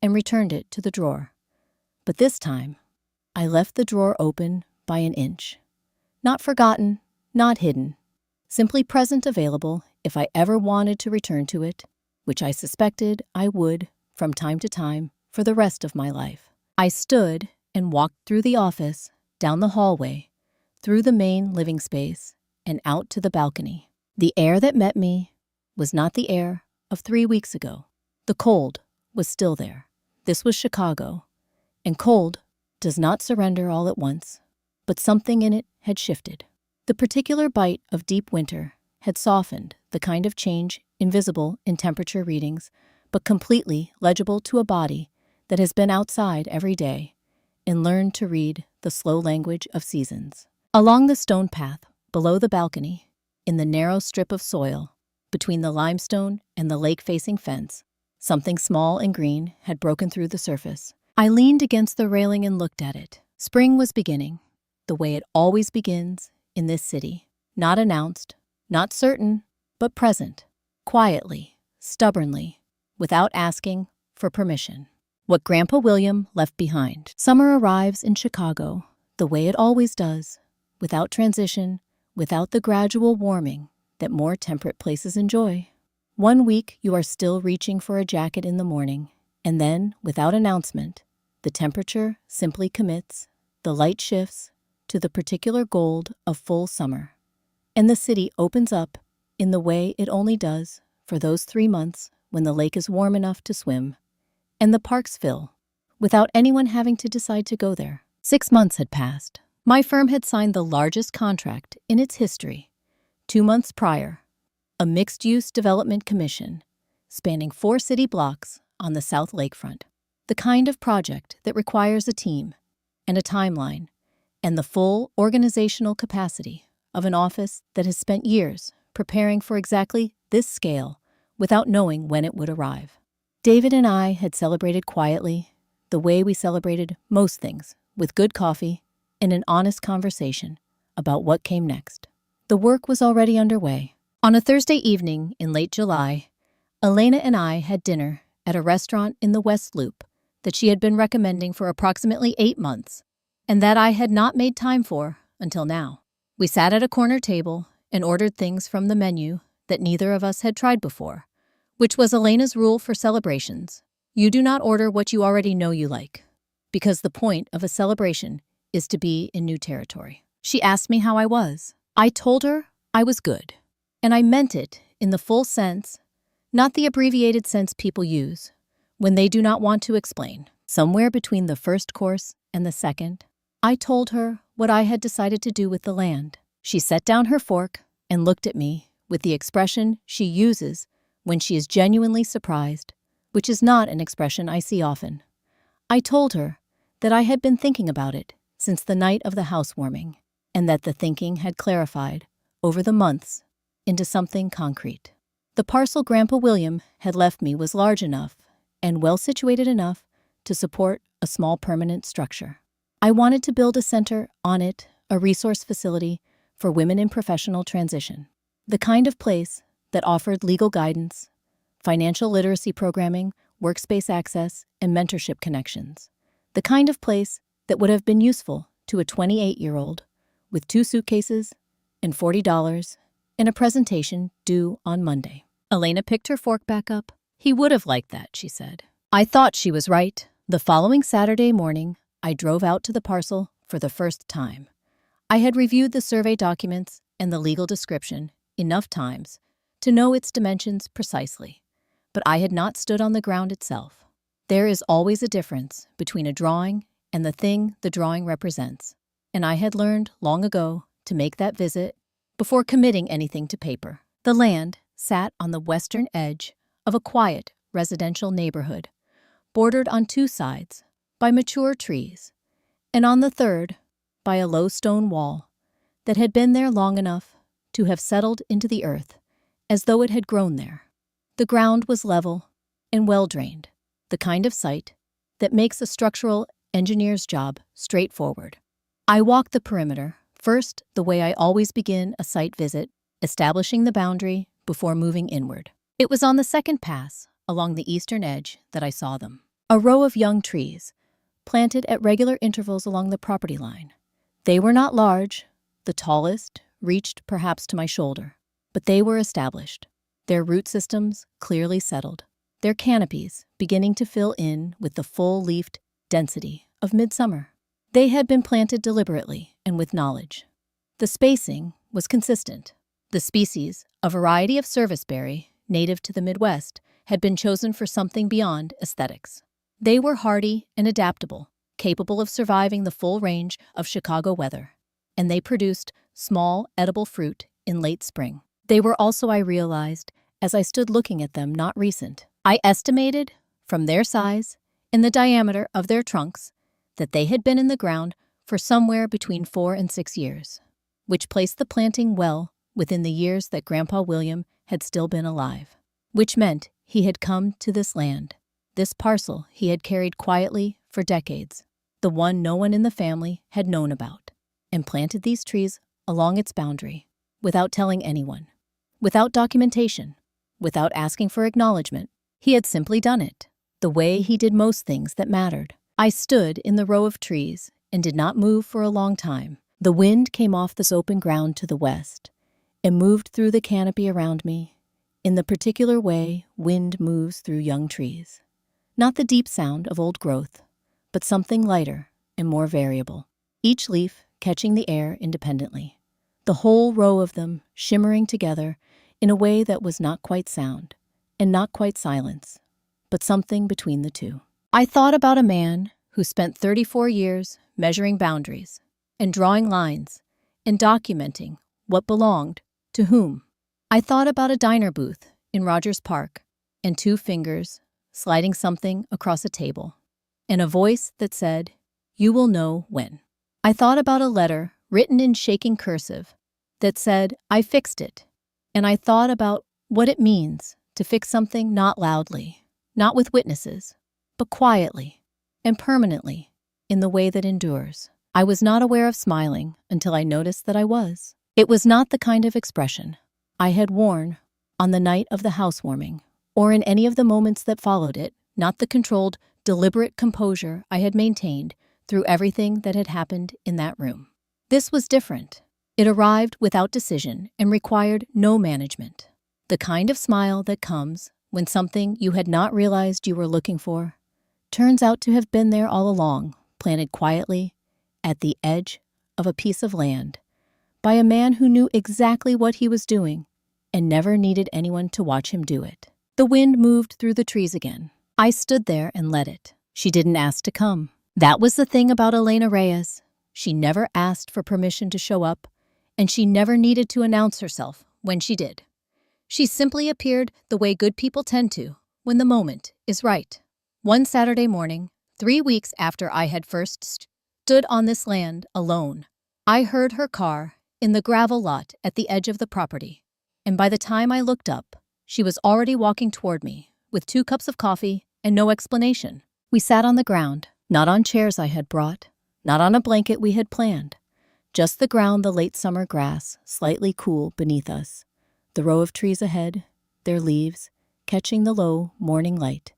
and returned it to the drawer. But this time, I left the drawer open by an inch. Not forgotten, not hidden, simply present, available if I ever wanted to return to it, which I suspected I would from time to time for the rest of my life. I stood and walked through the office, down the hallway, through the main living space, and out to the balcony. The air that met me was not the air of 3 weeks ago. The cold was still there. This was Chicago, and cold does not surrender all at once, but something in it had shifted. The particular bite of deep winter had softened the kind of change invisible in temperature readings, but completely legible to a body that has been outside every day and learned to read the slow language of seasons. Along the stone path, below the balcony, in the narrow strip of soil, between the limestone and the lake-facing fence, something small and green had broken through the surface. I leaned against the railing and looked at it. Spring was beginning, the way it always begins in this city. Not announced, not certain, but present, quietly, stubbornly, without asking for permission. What Grandpa William left behind. Summer arrives in Chicago the way it always does, without transition, without the gradual warming that more temperate places enjoy. 1 week you are still reaching for a jacket in the morning, and then, without announcement, the temperature simply commits, the light shifts to the particular gold of full summer, and the city opens up in the way it only does for those 3 months when the lake is warm enough to swim, and the parks fill, without anyone having to decide to go there. 6 months had passed. My firm had signed the largest contract in its history. 2 months prior, a mixed-use development commission spanning 4 city blocks on the South Lakefront. The kind of project that requires a team and a timeline and the full organizational capacity of an office that has spent years preparing for exactly this scale without knowing when it would arrive. David and I had celebrated quietly, the way we celebrated most things, with good coffee and an honest conversation about what came next. The work was already underway. On a Thursday evening in late July, Elena and I had dinner at a restaurant in the West Loop that she had been recommending for approximately 8 months, and that I had not made time for until now. We sat at a corner table and ordered things from the menu that neither of us had tried before, which was Elena's rule for celebrations. You do not order what you already know you like, because the point of a celebration is to be in new territory. She asked me how I was. I told her I was good, and I meant it in the full sense, not the abbreviated sense people use when they do not want to explain. Somewhere between the first course and the second, I told her what I had decided to do with the land. She set down her fork and looked at me with the expression she uses when she is genuinely surprised, which is not an expression I see often. I told her that I had been thinking about it since the night of the housewarming, and that the thinking had clarified, over the months, into something concrete. The parcel Grandpa William had left me was large enough and well-situated enough to support a small permanent structure. I wanted to build a center on it, a resource facility for women in professional transition, the kind of place that offered legal guidance, financial literacy programming, workspace access, and mentorship connections, the kind of place that would have been useful to a 28-year-old with 2 suitcases and $40 and a presentation due on Monday. Elena picked her fork back up. He would have liked that, she said. I thought she was right. The following Saturday morning, I drove out to the parcel for the first time. I had reviewed the survey documents and the legal description enough times to know its dimensions precisely, but I had not stood on the ground itself. There is always a difference between a drawing and the thing the drawing represents, and I had learned long ago to make that visit before committing anything to paper. The land sat on the western edge of a quiet residential neighborhood, bordered on 2 sides by mature trees, and on the third by a low stone wall that had been there long enough to have settled into the earth as though it had grown there. The ground was level and well-drained, the kind of site that makes a structural engineer's job straightforward. I walked the perimeter, first the way I always begin a site visit, establishing the boundary before moving inward. It was on the second pass along the eastern edge that I saw them. A row of young trees, planted at regular intervals along the property line. They were not large. The tallest reached perhaps to my shoulder, but they were established, their root systems clearly settled, their canopies beginning to fill in with the full-leafed density of midsummer. They had been planted deliberately and with knowledge. The spacing was consistent. The species, a variety of serviceberry, native to the Midwest, had been chosen for something beyond aesthetics. They were hardy and adaptable, capable of surviving the full range of Chicago weather, and they produced small, edible fruit in late spring. They were also, I realized, as I stood looking at them, not recent. I estimated, from their size and the diameter of their trunks, that they had been in the ground for somewhere between 4 and 6 years, which placed the planting well within the years that Grandpa William had still been alive, which meant he had come to this land, this parcel he had carried quietly for decades, the one no one in the family had known about, and planted these trees along its boundary, without telling anyone, without documentation, without asking for acknowledgement. He had simply done it, the way he did most things that mattered. I stood in the row of trees and did not move for a long time. The wind came off this open ground to the west and moved through the canopy around me in the particular way wind moves through young trees. Not the deep sound of old growth, but something lighter and more variable, each leaf catching the air independently, the whole row of them shimmering together in a way that was not quite sound and not quite silence, but something between the two. I thought about a man who spent 34 years measuring boundaries and drawing lines and documenting what belonged to whom. I thought about a diner booth in Rogers Park and 2 fingers sliding something across a table and a voice that said, "You will know when." I thought about a letter written in shaking cursive that said, "I fixed it." And I thought about what it means to fix something not loudly, not with witnesses, but quietly and permanently in the way that endures. I was not aware of smiling until I noticed that I was. It was not the kind of expression I had worn on the night of the housewarming or in any of the moments that followed it, not the controlled, deliberate composure I had maintained through everything that had happened in that room. This was different. It arrived without decision and required no management. The kind of smile that comes when something you had not realized you were looking for turns out to have been there all along, planted quietly at the edge of a piece of land by a man who knew exactly what he was doing and never needed anyone to watch him do it. The wind moved through the trees again. I stood there and let it. She didn't ask to come. That was the thing about Elena Reyes. She never asked for permission to show up, and she never needed to announce herself when she did. She simply appeared the way good people tend to when the moment is right. One Saturday morning, 3 weeks after I had first stood on this land alone, I heard her car in the gravel lot at the edge of the property, and by the time I looked up, she was already walking toward me with 2 cups of coffee and no explanation. We sat on the ground, not on chairs I had brought, not on a blanket we had planned, just the ground, the late summer grass, slightly cool beneath us, the row of trees ahead, their leaves catching the low morning light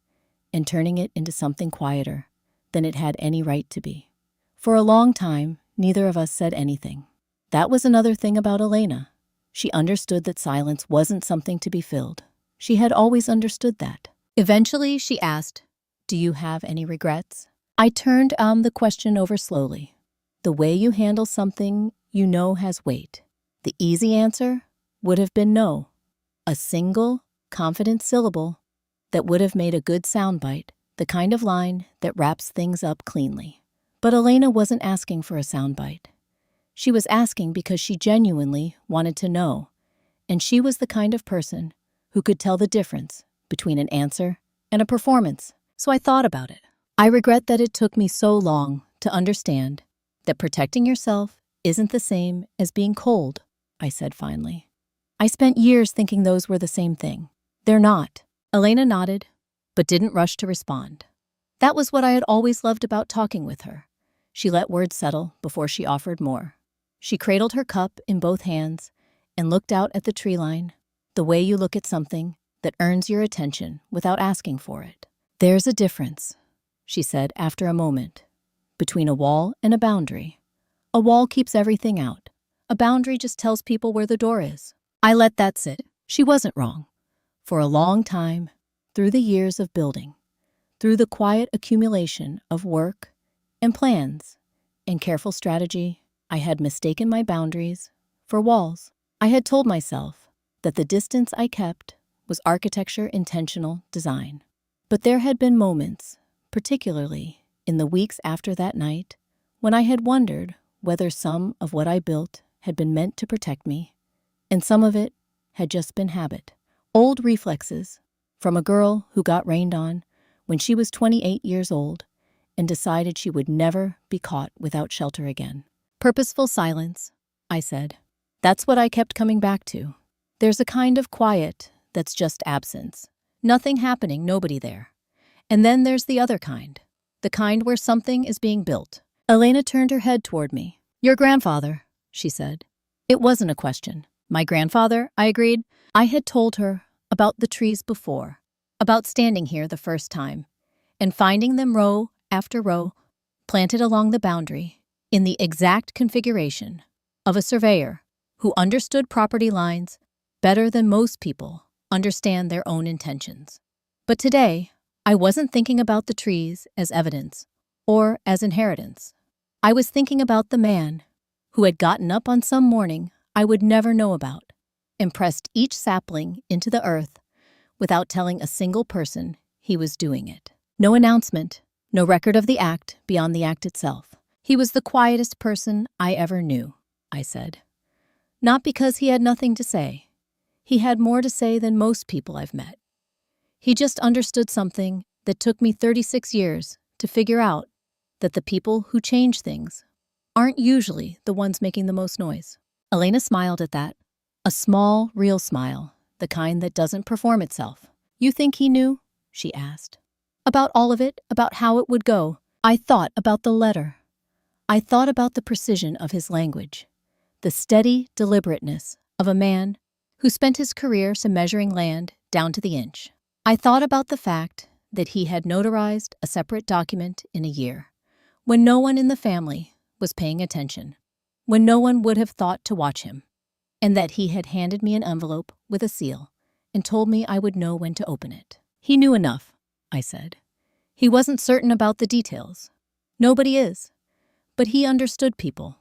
and turning it into something quieter than it had any right to be. For a long time, neither of us said anything. That was another thing about Elena. She understood that silence wasn't something to be filled. She had always understood that. Eventually, she asked, "Do you have any regrets?" I turned the question over slowly. The way you handle something you know has weight. The easy answer would have been no. A single, confident syllable that would have made a good soundbite, the kind of line that wraps things up cleanly. But Elena wasn't asking for a soundbite. She was asking because she genuinely wanted to know, and she was the kind of person who could tell the difference between an answer and a performance. So I thought about it. I regret that it took me so long to understand that protecting yourself isn't the same as being cold, I said finally. I spent years thinking those were the same thing. They're not. Elena nodded, but didn't rush to respond. That was what I had always loved about talking with her. She let words settle before she offered more. She cradled her cup in both hands and looked out at the tree line, the way you look at something that earns your attention without asking for it. "There's a difference," she said after a moment, "between a wall and a boundary. A wall keeps everything out. A boundary just tells people where the door is." I let that sit. She wasn't wrong. For a long time, through the years of building, through the quiet accumulation of work and plans and careful strategy, I had mistaken my boundaries for walls. I had told myself that the distance I kept was architecture intentional design. But there had been moments, particularly in the weeks after that night, when I had wondered whether some of what I built had been meant to protect me, and some of it had just been habit. Old reflexes from a girl who got rained on when she was 28 years old and decided she would never be caught without shelter again. Purposeful silence, I said. That's what I kept coming back to. There's a kind of quiet that's just absence. Nothing happening, nobody there. And then there's the other kind. The kind where something is being built. Elena turned her head toward me. Your grandfather, she said. It wasn't a question. My grandfather, I agreed. I had told her about the trees before, about standing here the first time, and finding them row after row, planted along the boundary, in the exact configuration of a surveyor who understood property lines better than most people understand their own intentions. But today, I wasn't thinking about the trees as evidence or as inheritance. I was thinking about the man who had gotten up on some morning I would never know about and pressed each sapling into the earth without telling a single person he was doing it. No announcement, no record of the act beyond the act itself. He was the quietest person I ever knew, I said. Not because he had nothing to say. He had more to say than most people I've met. He just understood something that took me 36 years to figure out, that the people who change things aren't usually the ones making the most noise. Elena smiled at that. A small, real smile, the kind that doesn't perform itself. You think he knew? She asked. About all of it, about how it would go. I thought about the letter. I thought about the precision of his language, the steady deliberateness of a man who spent his career measuring land down to the inch. I thought about the fact that he had notarized a separate document in a year, when no one in the family was paying attention, when no one would have thought to watch him, and that he had handed me an envelope with a seal and told me I would know when to open it. He knew enough, I said. He wasn't certain about the details. Nobody is. But he understood people.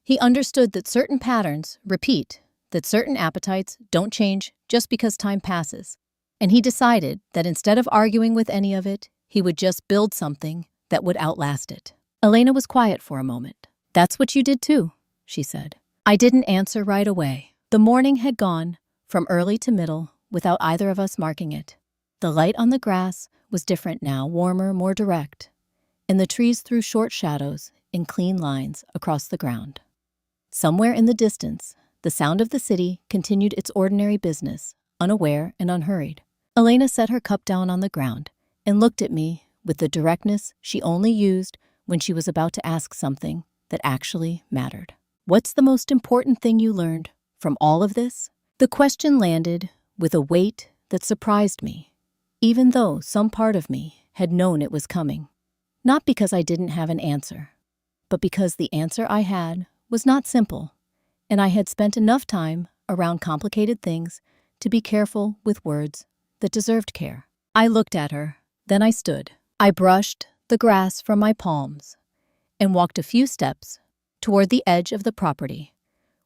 He understood that certain patterns repeat, that certain appetites don't change just because time passes. And he decided that instead of arguing with any of it, he would just build something that would outlast it. Elena was quiet for a moment. That's what you did too, she said. I didn't answer right away. The morning had gone from early to middle without either of us marking it. The light on the grass was different now, warmer, more direct, and the trees threw short shadows in clean lines across the ground. Somewhere in the distance, the sound of the city continued its ordinary business, unaware and unhurried. Elena set her cup down on the ground and looked at me with the directness she only used when she was about to ask something that actually mattered. What's the most important thing you learned from all of this? The question landed with a weight that surprised me, even though some part of me had known it was coming. Not because I didn't have an answer, but because the answer I had was not simple, and I had spent enough time around complicated things to be careful with words that deserved care. I looked at her, then I stood. I brushed the grass from my palms and walked a few steps toward the edge of the property,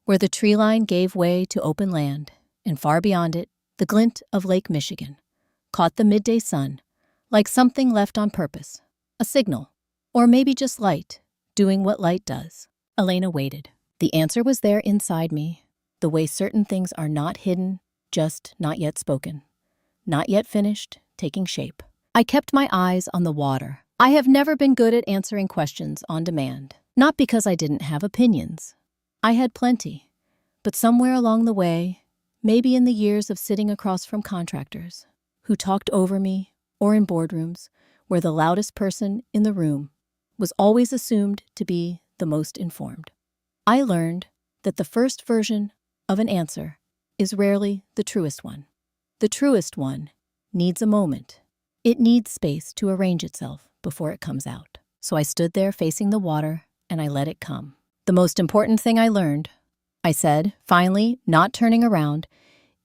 where the tree line gave way to open land, and far beyond it, the glint of Lake Michigan caught the midday sun like something left on purpose, a signal, or maybe just light, doing what light does. Elena waited. The answer was there inside me, the way certain things are not hidden, just not yet spoken, not yet finished, taking shape. I kept my eyes on the water. I have never been good at answering questions on demand, not because I didn't have opinions. I had plenty, but somewhere along the way, maybe in the years of sitting across from contractors who talked over me, or in boardrooms where the loudest person in the room was always assumed to be the most informed, I learned that the first version of an answer is rarely the truest one. The truest one needs a moment. It needs space to arrange itself before it comes out. So I stood there facing the water and I let it come. The most important thing I learned, I said, finally, not turning around,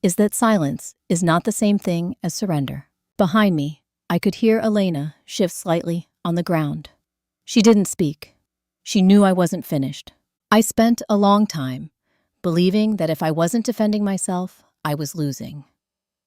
is that silence is not the same thing as surrender. Behind me, I could hear Elena shift slightly on the ground. She didn't speak. She knew I wasn't finished. I spent a long time believing that if I wasn't defending myself, I was losing.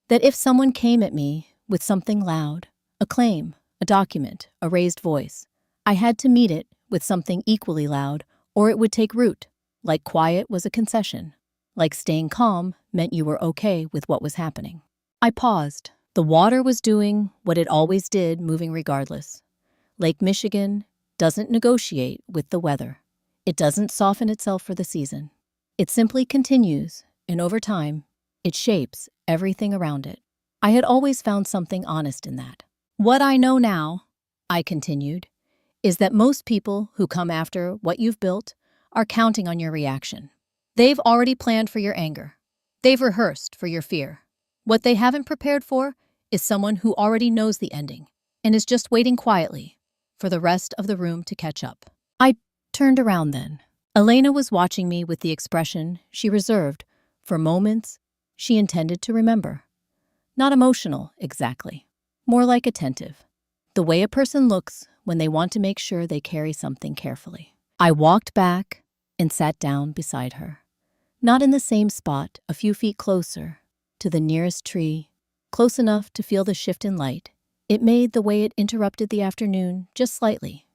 That if someone came at me with something loud, a claim, a document, a raised voice, I had to meet it with something equally loud, or it would take root, like quiet was a concession, like staying calm meant you were okay with what was happening. I paused. The water was doing what it always did, moving regardless. Lake Michigan doesn't negotiate with the weather. It doesn't soften itself for the season. It simply continues, and over time, it shapes everything around it. I had always found something honest in that. What I know now, I continued, is that most people who come after what you've built are counting on your reaction. They've already planned for your anger. They've rehearsed for your fear. What they haven't prepared for is someone who already knows the ending and is just waiting quietly for the rest of the room to catch up. I turned around then. Elena was watching me with the expression she reserved for moments she intended to remember. Not emotional, exactly. More like attentive. The way a person looks when they want to make sure they carry something carefully. I walked back and sat down beside her. Not in the same spot, a few feet closer, to the nearest tree, close enough to feel the shift in light. It made the way it interrupted the afternoon just slightly,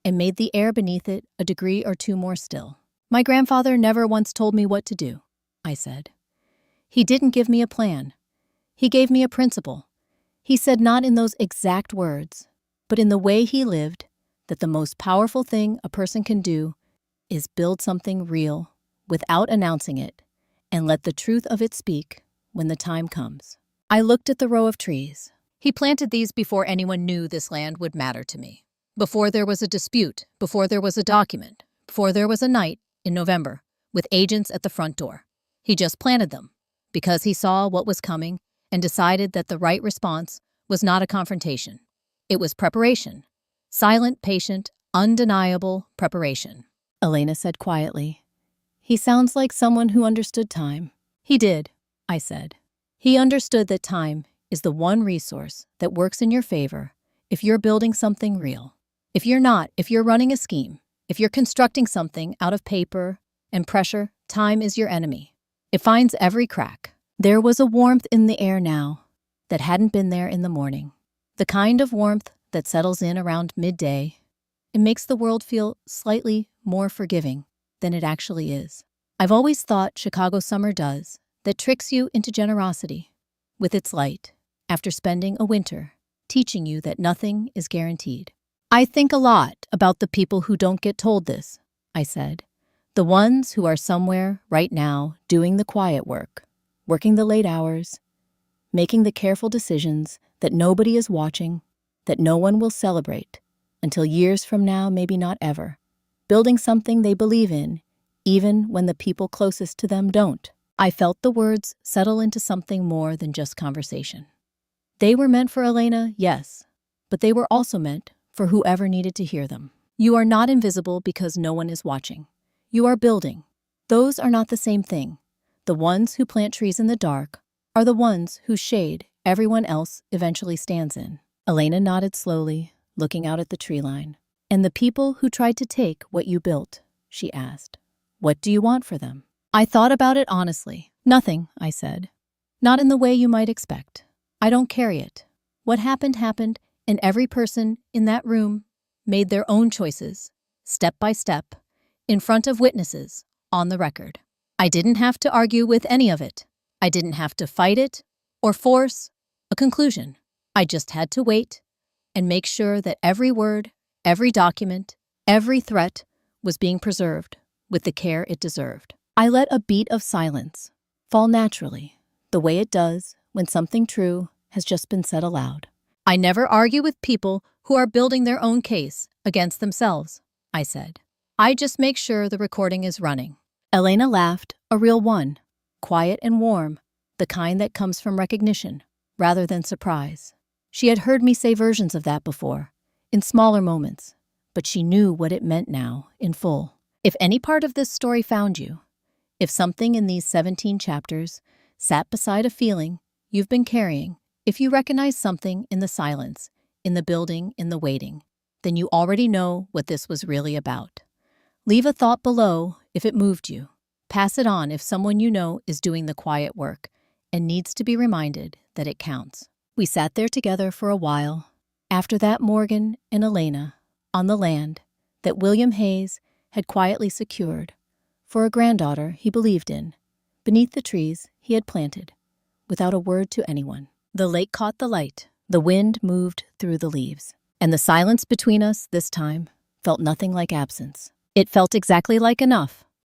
and made the air beneath it a degree or two more still. My grandfather never once told me what to do, I said. He didn't give me a plan. He gave me a principle. He said not in those exact words, but in the way he lived, that the most powerful thing a person can do is build something real without announcing it and let the truth of it speak when the time comes. I looked at the row of trees. He planted these before anyone knew this land would matter to me. Before there was a dispute, before there was a document, before there was a night in November with agents at the front door. He just planted them because he saw what was coming and decided that the right response was not a confrontation. It was preparation. Silent, patient, undeniable preparation. Elena said quietly. He sounds like someone who understood time. He did, I said. He understood that time is the one resource that works in your favor if you're building something real. If you're not, if you're running a scheme, if you're constructing something out of paper and pressure, time is your enemy. It finds every crack. There was a warmth in the air now that hadn't been there in the morning. The kind of warmth that settles in around midday. It makes the world feel slightly more forgiving than it actually is. I've always thought Chicago summer does, that tricks you into generosity with its light after spending a winter teaching you that nothing is guaranteed. I think a lot about the people who don't get told this, I said. The ones who are somewhere right now doing the quiet work, working the late hours, making the careful decisions that nobody is watching, that no one will celebrate until years from now, maybe not ever, building something they believe in, even when the people closest to them don't. I felt the words settle into something more than just conversation. They were meant for Elena, yes, but they were also meant for whoever needed to hear them. You are not invisible because no one is watching. You are building. Those are not the same thing. The ones who plant trees in the dark are the ones whose shade everyone else eventually stands in. Elena nodded slowly, looking out at the tree line. And the people who tried to take what you built, she asked, what do you want for them? I thought about it honestly. Nothing, I said. Not in the way you might expect. I don't carry it. What happened happened, and every person in that room made their own choices, step by step, in front of witnesses, on the record. I didn't have to argue with any of it. I didn't have to fight it or force a conclusion. I just had to wait and make sure that every word, every document, every threat was being preserved with the care it deserved. I let a beat of silence fall naturally, the way it does when something true has just been said aloud. I never argue with people who are building their own case against themselves, I said. I just make sure the recording is running. Elena laughed, a real one, quiet and warm, the kind that comes from recognition rather than surprise. She had heard me say versions of that before, in smaller moments, but she knew what it meant now, in full. If any part of this story found you, if something in these 17 chapters sat beside a feeling you've been carrying, if you recognize something in the silence, in the building, in the waiting, then you already know what this was really about. Leave a thought below if it moved you. Pass it on if someone you know is doing the quiet work and needs to be reminded that it counts. We sat there together for a while. After that, Morgan and Elena, on the land that William Hayes had quietly secured for a granddaughter he believed in, beneath the trees he had planted, without a word to anyone. The lake caught the light, the wind moved through the leaves, and the silence between us this time felt nothing like absence. It felt exactly like enough.